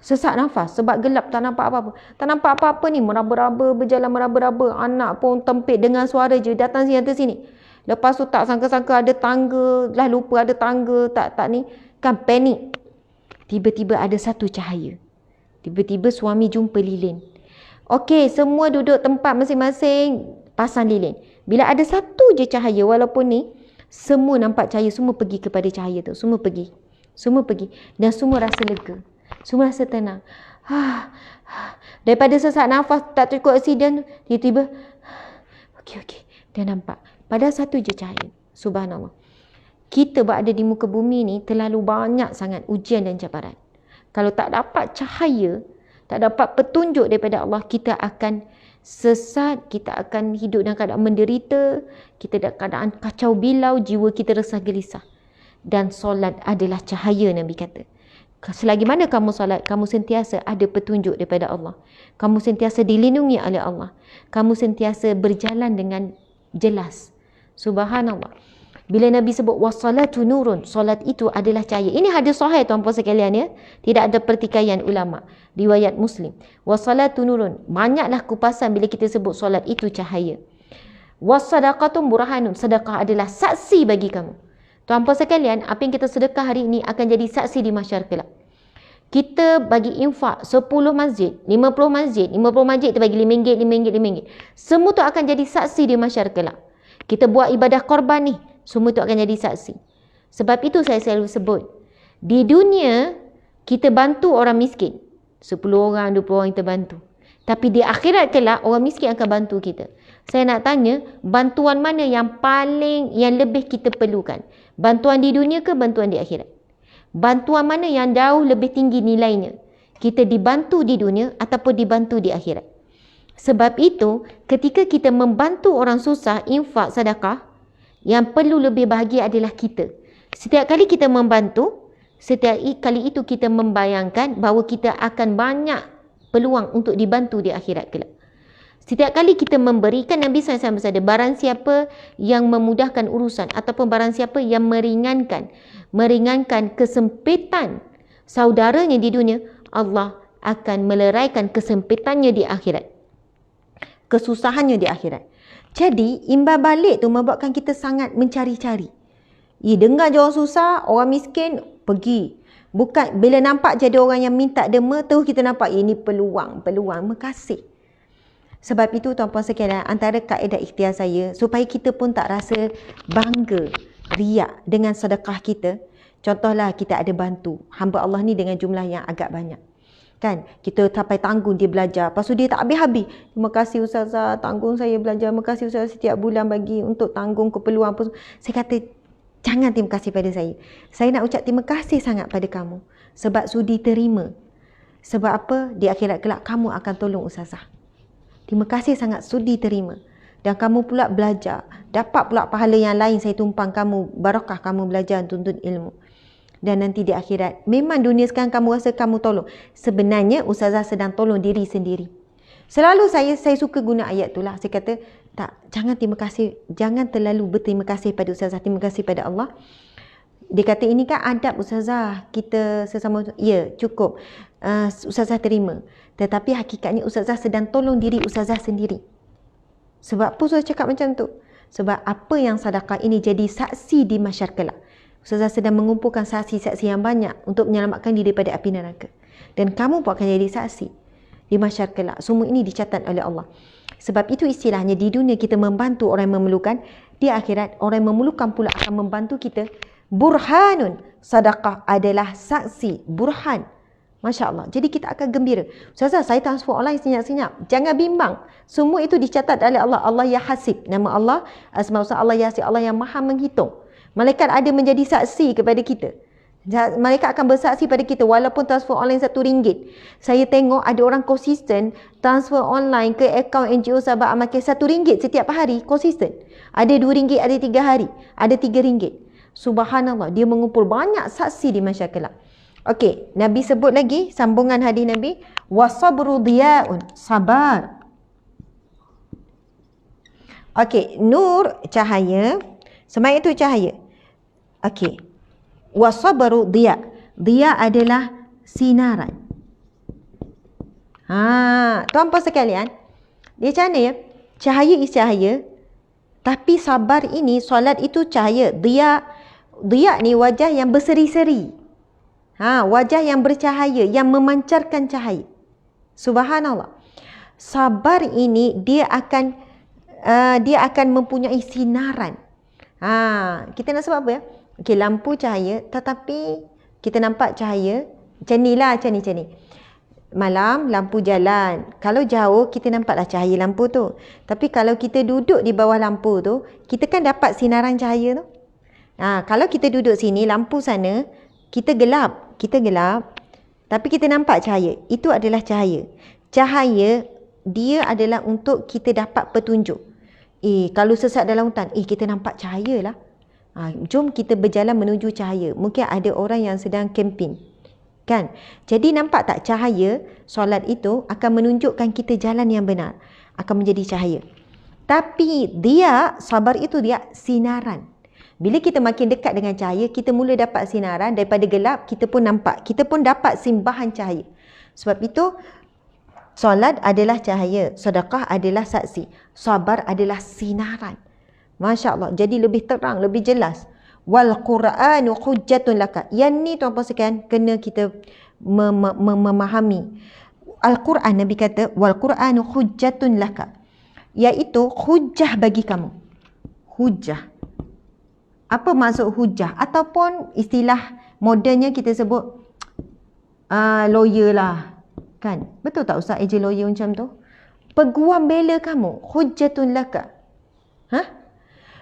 sesak nafas sebab gelap, tak nampak apa-apa. Tak nampak apa-apa ni, meraba-raba, berjalan meraba-raba. Anak pun tempit dengan suara je, datang sini, datang sini. Lepas tu tak sangka-sangka ada tangga, lah lupa ada tangga, tak ni. Kan panik. Tiba-tiba ada satu cahaya. Tiba-tiba suami jumpa lilin. Okey, semua duduk tempat masing-masing, pasang lilin. Bila ada satu je cahaya, walaupun ni, semua nampak cahaya, semua pergi kepada cahaya tu. Semua pergi. Dan semua rasa lega. Semua rasa tenang. Daripada sesak nafas, tak cukup oksigen, tiba-tiba, okey, dia nampak. Padahal satu je cahaya. Subhanallah. Kita berada di muka bumi ni, terlalu banyak sangat ujian dan cabaran. Kalau tak dapat cahaya, tak dapat petunjuk daripada Allah, kita akan sesat, kita akan hidup dalam keadaan menderita, kita dalam keadaan kacau bilau, jiwa kita resah gelisah. Dan solat adalah cahaya, Nabi kata. Selagi mana kamu solat, kamu sentiasa ada petunjuk daripada Allah. Kamu sentiasa dilindungi oleh Allah. Kamu sentiasa berjalan dengan jelas. Subhanallah. Bila Nabi sebut wassalatu nurun, solat itu adalah cahaya. Ini hadis sahih tuan-puan sekalian ya. Tidak ada pertikaian ulama. Riwayat Muslim. Wassalatu nurun. Banyaklah kupasan bila kita sebut solat itu cahaya. Wassadaqatun burhanun. Sedekah adalah saksi bagi kamu. Tuan-puan sekalian, apa yang kita sedekah hari ini akan jadi saksi di mahsyar kelak. Kita bagi infak 10 masjid, 50 masjid, 50 masjid kita bagi RM5, RM5. Semua tu akan jadi saksi di mahsyar kelak. Kita buat ibadah korban ni, semua tu akan jadi saksi. Sebab itu saya selalu sebut, di dunia kita bantu orang miskin. 10 orang, 20 orang kita bantu. Tapi di akhirat kelak orang miskin akan bantu kita. Saya nak tanya, bantuan mana yang lebih kita perlukan? Bantuan di dunia ke bantuan di akhirat? Bantuan mana yang jauh lebih tinggi nilainya? Kita dibantu di dunia ataupun dibantu di akhirat? Sebab itu, ketika kita membantu orang susah, infak, sedekah, yang perlu lebih bahagia adalah kita. Setiap kali kita membantu, setiap kali itu kita membayangkan bahawa kita akan banyak peluang untuk dibantu di akhirat kelak. Setiap kali kita memberikan, Nabi SAW bersabda, barang siapa yang memudahkan urusan ataupun barang siapa yang meringankan kesempitan saudaranya di dunia, Allah akan meleraikan kesempitannya di akhirat, kesusahannya di akhirat. Jadi imbal balik tu membuatkan kita sangat mencari-cari. Dengar je orang susah, orang miskin, pergi. Bukan bila nampak jadi orang yang minta derma, terus kita nampak ini peluang, makasih. Sebab itu tuan-puan sekalian, antara kaedah ikhtiar saya supaya kita pun tak rasa bangga, riak dengan sedekah kita. Contohlah kita ada bantu hamba Allah ni dengan jumlah yang agak banyak. Kan? Kita sampai tanggung dia belajar. Lepas tu dia tak habis-habis. Terima kasih Ustazah, tanggung saya belajar. Terima kasih Ustazah setiap bulan bagi untuk tanggung keperluan apa. Saya kata, jangan terima kasih pada saya. Saya nak ucap terima kasih sangat pada kamu. Sebab sudi terima. Sebab apa? Di akhirat kelak kamu akan tolong Ustazah. Terima kasih sangat sudi terima. Dan kamu pula belajar. Dapat pula pahala yang lain saya tumpang kamu. Barakah kamu belajar tuntut ilmu. Dan nanti di akhirat, memang dunia sekarang kamu rasa kamu tolong. Sebenarnya Ustazah sedang tolong diri sendiri. Selalu saya suka guna ayat tu lah. Saya kata, tak, jangan terima kasih. Jangan terlalu berterima kasih pada Ustazah. Terima kasih pada Allah. Dia kata, ini kan adab Ustazah. Kita sesama, ya cukup. Ustazah terima. Tetapi hakikatnya Ustazah sedang tolong diri Ustazah sendiri. Sebab apa Ustazah cakap macam tu? Sebab apa yang sedekah ini jadi saksi di mahsyar kelak. Ustazah sedang mengumpulkan saksi-saksi yang banyak untuk menyelamatkan diri daripada api neraka. Dan kamu pun akan jadi saksi di mahsyar kelak. Semua ini dicatat oleh Allah. Sebab itu istilahnya di dunia kita membantu orang yang memerlukan, di akhirat orang yang memerlukan pula akan membantu kita. Burhanun, sedekah adalah saksi, burhan. Masya Allah. Jadi kita akan gembira. Ustazah, saya transfer online senyap-senyap. Jangan bimbang. Semua itu dicatat oleh Allah. Allah Ya Hasib. Nama Allah, Asma Allah Ya Hasib. Allah yang maha menghitung. Malaikat ada menjadi saksi kepada kita. Malaikat akan bersaksi pada kita walaupun transfer online RM1. Saya tengok ada orang konsisten transfer online ke akaun NGO sahabat amal RM1 setiap hari. Konsisten. Ada RM2, ada 3 hari. Ada RM3. Subhanallah. Dia mengumpul banyak saksi di mahsyar kelak. Okey, Nabi sebut lagi sambungan hadis Nabi, wasabru diyaun, sabar. Okey, nur cahaya, semai itu cahaya. Okey. Wasabru diya. Diya adalah sinaran. Tuan-puan sekalian, dia macam mana ya? Cahaya is cahaya, tapi sabar ini, solat itu cahaya. Diya ni wajah yang berseri-seri. Wajah yang bercahaya, yang memancarkan cahaya. Subhanallah. Sabar ini dia akan mempunyai sinaran. Kita nak sebab apa ya? Okey, lampu cahaya, tetapi kita nampak cahaya macam ni. Malam lampu jalan. Kalau jauh kita nampaklah cahaya lampu tu. Tapi kalau kita duduk di bawah lampu tu, kita kan dapat sinaran cahaya tu. Kalau kita duduk sini, lampu sana, kita gelap, tapi kita nampak cahaya. Itu adalah cahaya. Cahaya dia adalah untuk kita dapat petunjuk. Kalau sesat dalam hutan, kita nampak cahaya lah. Jom kita berjalan menuju cahaya. Mungkin ada orang yang sedang camping, kan? Jadi nampak tak cahaya solat itu akan menunjukkan kita jalan yang benar, akan menjadi cahaya. Tapi dia, sabar itu dia sinaran. Bila kita makin dekat dengan cahaya, kita mula dapat sinaran. Daripada gelap, kita pun nampak. Kita pun dapat simbahan cahaya. Sebab itu, solat adalah cahaya. Sedekah adalah saksi. Sabar adalah sinaran. Masya Allah. Jadi lebih terang, lebih jelas. Wal Qur'anu hujjatun laka. Yang ni tuan-tuan sekalian, kena kita memahami. Al-Quran, Nabi kata, wal Qur'anu hujjatun laka. Iaitu hujjah bagi kamu. Hujjah. Apa maksud hujah? Ataupun istilah modennya kita sebut lawyer lah. Kan? Betul tak Ustaz ejen lawyer macam tu? peguam bela kamu. Hujjatun laka.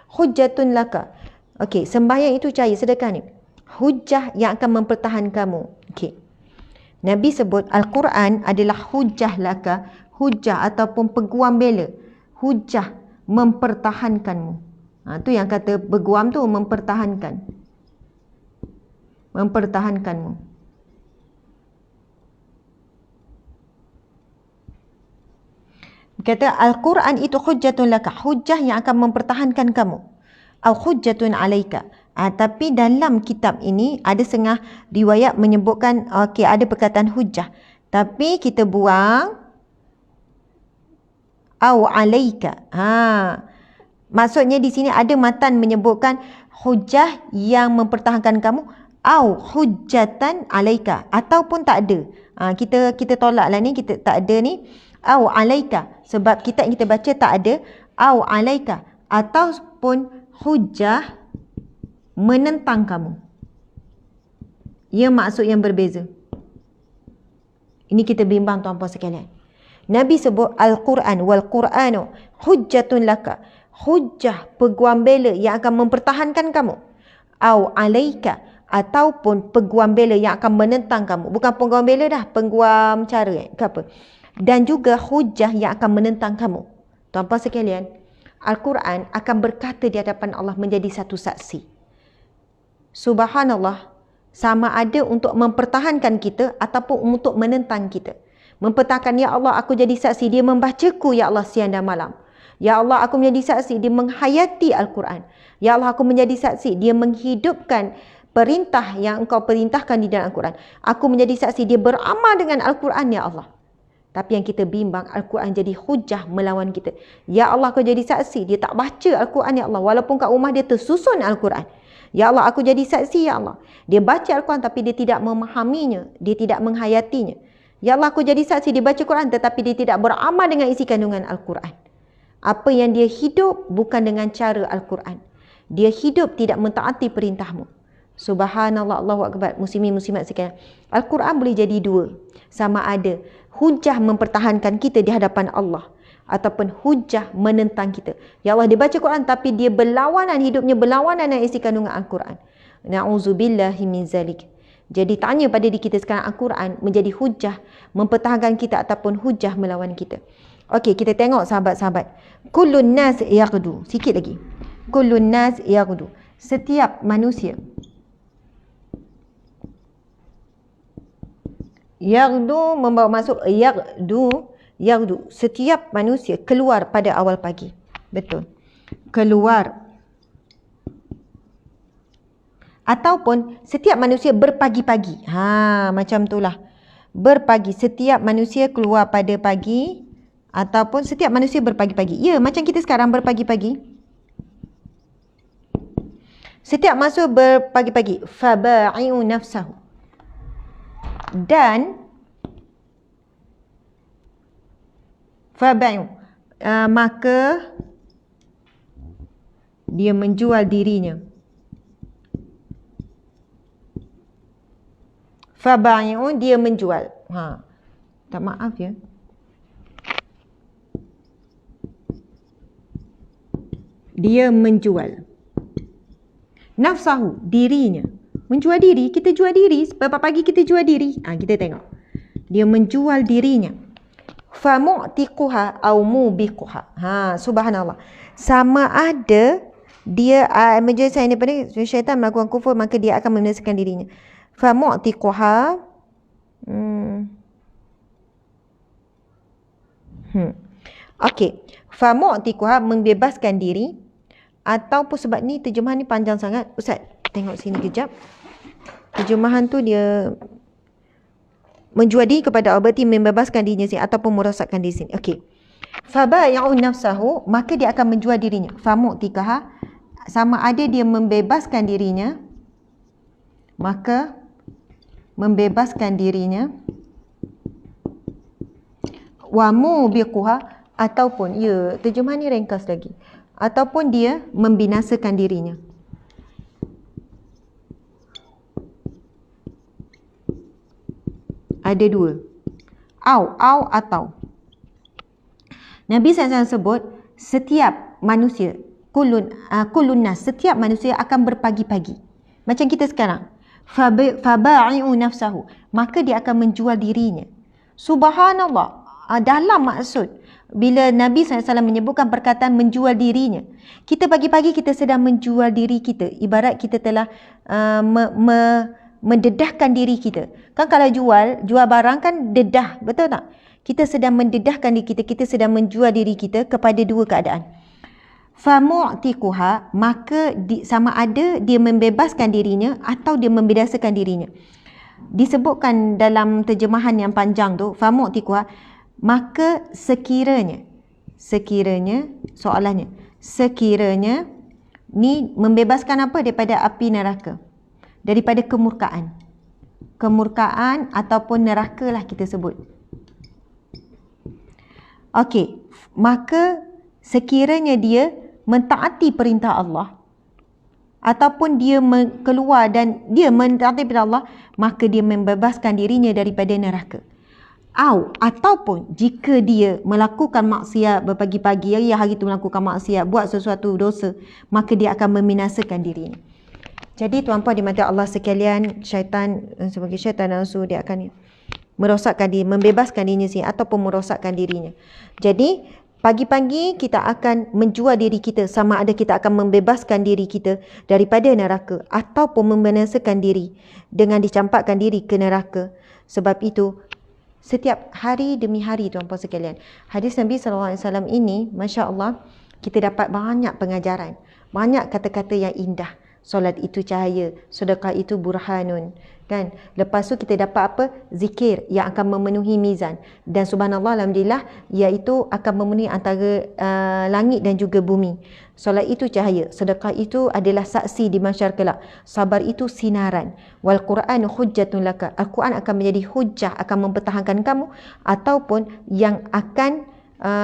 Hujjatun laka. Okey, sembahyang itu cahaya, sedekah ni hujjah yang akan mempertahankan kamu. Okey. Nabi sebut Al-Quran adalah hujjah laka, hujjah ataupun peguam bela. Hujjah mempertahankanmu. Tu yang kata peguam tu mempertahankan. Mempertahankanmu. Kata Al-Quran itu hujjatun laka, hujjah yang akan mempertahankan kamu. Au hujjatun alaika. Tapi dalam kitab ini ada setengah riwayat menyebutkan ada perkataan hujjah. Tapi kita buang au alaika. Maksudnya di sini ada matan menyebutkan hujjah yang mempertahankan kamu au hujjatan alaika, ataupun tak ada. Kita tolaklah ni, kita tak ada ni au alaika, sebab kita baca tak ada au alaika, ataupun hujjah menentang kamu. Ia maksud yang berbeza. Ini kita bimbang tuan-puan sekalian. Nabi sebut Al-Quran wal Quranu hujjatun laka, hujjah peguam bela yang akan mempertahankan kamu. Au alaika, ataupun peguam bela yang akan menentang kamu. Bukan peguam bela dah, peguam cara ke apa. Dan juga hujjah yang akan menentang kamu. Tuan-puan sekalian, Al-Quran akan berkata di hadapan Allah menjadi satu saksi. Subhanallah, sama ada untuk mempertahankan kita ataupun untuk menentang kita. Mempertahankan, ya Allah aku jadi saksi dia membacaku ya Allah siang dan malam. Ya Allah aku menjadi saksi dia menghayati Al-Quran. Ya Allah aku menjadi saksi dia menghidupkan perintah yang engkau perintahkan di dalam Al-Quran. Aku menjadi saksi dia beramal dengan Al-Quran ya Allah. Tapi yang kita bimbang, Al-Quran jadi hujah melawan kita. Ya Allah aku jadi saksi dia tak baca Al-Quran ya Allah, walaupun kat rumah dia tersusun Al-Quran. Ya Allah aku jadi saksi ya Allah, dia baca Al-Quran tapi dia tidak memahaminya, dia tidak menghayatinya. Ya Allah aku jadi saksi dia baca Quran tetapi dia tidak beramal dengan isi kandungan Al-Quran. Apa yang dia hidup bukan dengan cara Al-Quran. Dia hidup tidak mentaati perintahmu. Subhanallah, Allahu Akbar. Muslimin muslimat sekalian, Al-Quran boleh jadi dua. Sama ada hujah mempertahankan kita di hadapan Allah, ataupun hujah menentang kita. Ya Allah dia baca Quran tapi dia berlawanan, hidupnya berlawanan dengan isi kandungan Al-Quran. Na'udzubillahi min zalik. Jadi tanya pada diri kita sekarang, Al-Quran menjadi hujah mempertahankan kita ataupun hujah melawan kita. Okey, kita tengok sahabat-sahabat. Kullun nas yaghdu. Sikit lagi. Kullun nas yaghdu. Setiap manusia. Yaghdu membawa masuk yaghdu. Setiap manusia keluar pada awal pagi. Betul. Keluar. Ataupun setiap manusia berpagi-pagi. Macam itulah. Berpagi. Setiap manusia keluar pada pagi. Ataupun setiap manusia berpagi-pagi. Ya, macam kita sekarang berpagi-pagi. Setiap manusia berpagi-pagi. Faba'i'u nafsahu. Dan faba'i'u. Maka dia menjual dirinya. Faba'i'u, dia menjual. Tak maaf ya. Dia menjual. Nafsahu, dirinya. Menjual diri, kita jual diri. Pagi kita jual diri. Kita tengok. Dia menjual dirinya. Famu'tiquha au mubiquha. Subhanallah. Sama ada dia menjual saya daripada syaitan melakukan kufur, maka dia akan membinasakan dirinya. Famu'tiquha. Okey. Famu'tiquha, membebaskan diri. Ataupun sebab ni terjemahan ni panjang sangat. Ustaz, tengok sini kejap. Terjemahan tu dia menjual diri kepada Allah, berarti membebaskan dirinya sini ataupun merosakkan diri sini. Okey. Faba'i'u nafsahu, maka dia akan menjual dirinya. Famu'tikaha, sama ada dia membebaskan dirinya, maka membebaskan dirinya. Wa mubiquha, ataupun terjemahan ni ringkas lagi. Ataupun dia membinasakan dirinya. Ada dua. Atau. Nabi SAW sebut setiap manusia, kulun nas, setiap manusia akan berpagi-pagi. Macam kita sekarang. Faba'i'u nafsahu, maka dia akan menjual dirinya. Subhanallah. Dalam maksud bila Nabi SAW menyebutkan perkataan menjual dirinya, kita pagi-pagi kita sedang menjual diri kita. Ibarat kita telah mendedahkan diri kita. Kan kalau jual barang kan dedah, betul tak? Kita sedang mendedahkan diri kita, kita sedang menjual diri kita kepada dua keadaan. Famu'tiquha, maka sama ada dia membebaskan dirinya atau dia membinasakan dirinya. Disebutkan dalam terjemahan yang panjang tu, famu'tiquha, maka sekiranya soalannya, sekiranya ni membebaskan apa daripada api neraka, daripada kemurkaan ataupun neraka lah kita sebut. Okey, maka sekiranya dia mentaati perintah Allah ataupun dia keluar dan dia mentaati perintah Allah, maka dia membebaskan dirinya daripada neraka. Ataupun jika dia melakukan maksiat berpagi-pagi, hari itu melakukan maksiat, buat sesuatu dosa, maka dia akan membinasakan dirinya. Jadi tuan-puan dimati Allah sekalian, syaitan sebagai syaitan nafsu, dia akan merosakkan diri, membebaskan dirinya sendiri ataupun merosakkan dirinya. Jadi pagi-pagi kita akan menjual diri kita, sama ada kita akan membebaskan diri kita daripada neraka ataupun membinasakan diri dengan dicampakkan diri ke neraka. Sebab itu setiap hari demi hari tuan-puan sekalian, hadis Nabi SAW ini, Masya Allah, kita dapat banyak pengajaran, banyak kata-kata yang indah. Solat itu cahaya, sedekah itu burhanun, kan? Lepas tu kita dapat apa? Zikir yang akan memenuhi mizan. Dan subhanallah, alhamdulillah, iaitu akan memenuhi antara langit dan juga bumi. Solat itu cahaya, sedekah itu adalah saksi di mahsyar kelak, sabar itu sinaran, wal Quran hujjatun laka, Al-Quran akan menjadi hujjah, akan mempertahankan kamu ataupun yang akan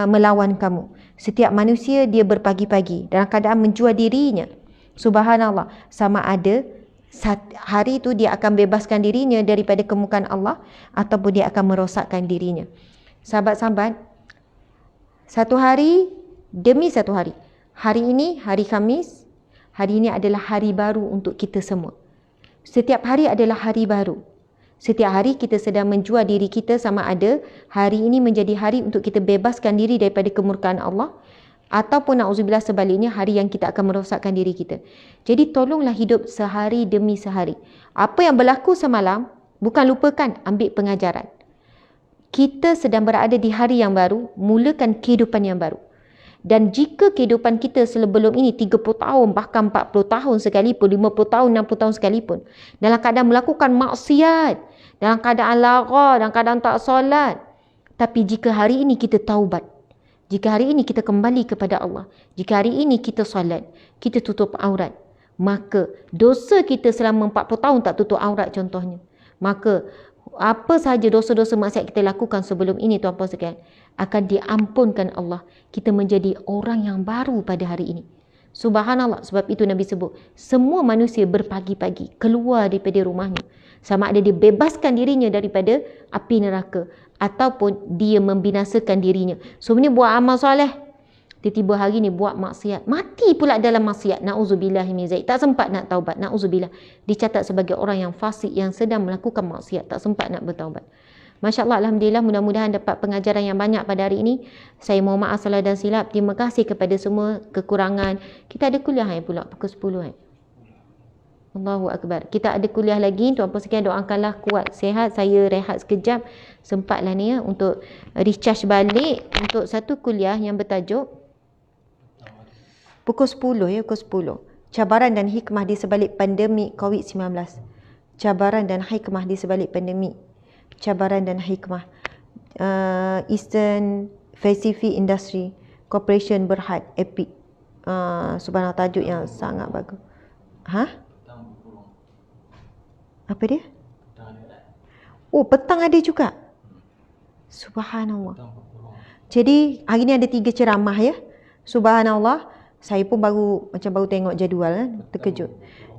melawan kamu. Setiap manusia dia berpagi-pagi dalam keadaan menjual dirinya. Subhanallah, sama ada hari itu dia akan bebaskan dirinya daripada kemurkaan Allah ataupun dia akan merosakkan dirinya. Sahabat-sahabat, satu hari demi satu hari. Hari ini hari Khamis, hari ini adalah hari baru untuk kita semua. Setiap hari adalah hari baru. Setiap hari kita sedang menjual diri kita, sama ada hari ini menjadi hari untuk kita bebaskan diri daripada kemurkaan Allah ataupun na'udzubillah sebaliknya, hari yang kita akan merosakkan diri kita. Jadi tolonglah hidup sehari demi sehari. Apa yang berlaku semalam, bukan lupakan, ambil pengajaran. Kita sedang berada di hari yang baru, mulakan kehidupan yang baru. Dan jika kehidupan kita sebelum ini 30 tahun, bahkan 40 tahun sekalipun, 50 tahun, 60 tahun sekalipun, dalam keadaan melakukan maksiat, dalam keadaan lara, dalam keadaan tak solat, tapi jika hari ini kita taubat, jika hari ini kita kembali kepada Allah, jika hari ini kita solat, kita tutup aurat, maka dosa kita selama 40 tahun tak tutup aurat contohnya, maka apa sahaja dosa-dosa maksiat kita lakukan sebelum ini tuan-puan sekalian, akan diampunkan Allah. Kita menjadi orang yang baru pada hari ini. Subhanallah, sebab itu Nabi sebut, semua manusia berpagi-pagi keluar daripada rumahnya, sama ada dia bebaskan dirinya daripada api neraka ataupun dia membinasakan dirinya. Sebenarnya buat amal soleh, tiba-tiba hari ni buat maksiat, mati pula dalam maksiat, na'udzubillah min zalik, tak sempat nak taubat, na'udzubillah, dicatat sebagai orang yang fasik yang sedang melakukan maksiat, tak sempat nak bertaubat. Masya Allah, alhamdulillah, mudah-mudahan dapat pengajaran yang banyak pada hari ini. Saya mohon maaf salah dan silap. Terima kasih kepada semua kekurangan. Kita ada kuliah pula pukul 10 Allahu Akbar. Kita ada kuliah lagi. Tuan-puan sekalian, doakanlah kuat, sihat. Saya rehat sekejap, sempatlah ni untuk recharge balik untuk satu kuliah yang bertajuk pukul 10 pukul 10. Cabaran dan hikmah di sebalik pandemik COVID-19. Cabaran dan hikmah di sebalik pandemik. Cabaran dan hikmah. Eastern Pacific Industry Corporation Berhad Epic. Subhanallah, tajuk yang sangat bagus. Apa dia? Oh, petang ada juga. Subhanallah. Jadi hari ni ada 3 ceramah ya. Subhanallah. Saya pun baru tengok jadual, terkejut.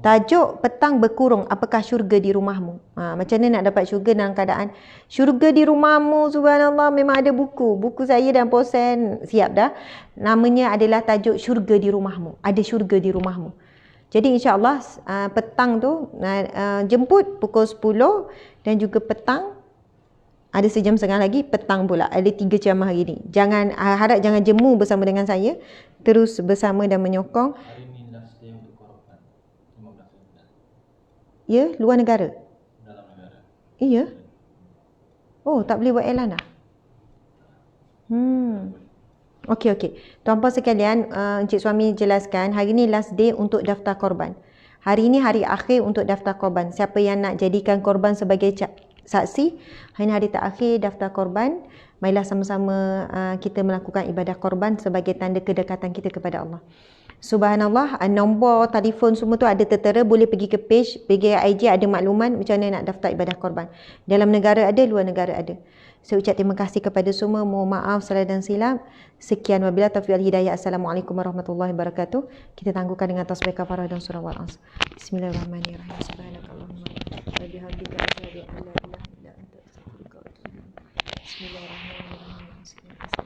Tajuk petang berkurung, apakah syurga di rumahmu? Macam mana nak dapat syurga dalam keadaan syurga di rumahmu? Subhanallah, memang ada buku. Buku saya dan posen siap dah. Namanya adalah tajuk syurga di rumahmu. Ada syurga di rumahmu. Jadi insya-Allah petang tu jemput pukul 10 dan juga petang ada sejam setengah lagi petang pula. Ada 3 ceramah hari ni. Harap jangan jemu bersama dengan saya. Terus bersama dan menyokong. Hari ni last day untuk korban 15 bulan. Ya, luar negara. Dalam negara. Iya. Oh, tak boleh buat iklan dah. Okey. Tuan-puan sekalian, Encik Suami jelaskan, hari ni last day untuk daftar korban. Hari ni hari akhir untuk daftar korban. Siapa yang nak jadikan korban sebagai saksi, hari ni hari terakhir daftar korban. Marilah sama-sama kita melakukan ibadah korban sebagai tanda kedekatan kita kepada Allah. Subhanallah, nombor telefon semua tu ada tertera, boleh pergi ke page, pergi IG, ada makluman macam mana nak daftar ibadah korban. Dalam negara ada, luar negara ada. Saya ucap terima kasih kepada semua. Mohon maaf salah dan silap. Sekian wabillahi taufiq wal hidayah. Assalamualaikum warahmatullahi wabarakatuh. Kita tangguhkan dengan tasbih kafarah dan surah Al-Asr. Bismillahirrahmanirrahim. Subhanakallahumma wa bihamdika asyhadu an la ilaha illa anta astaghfiruka wa atubu ilaik. Bismillahirrahmanirrahim.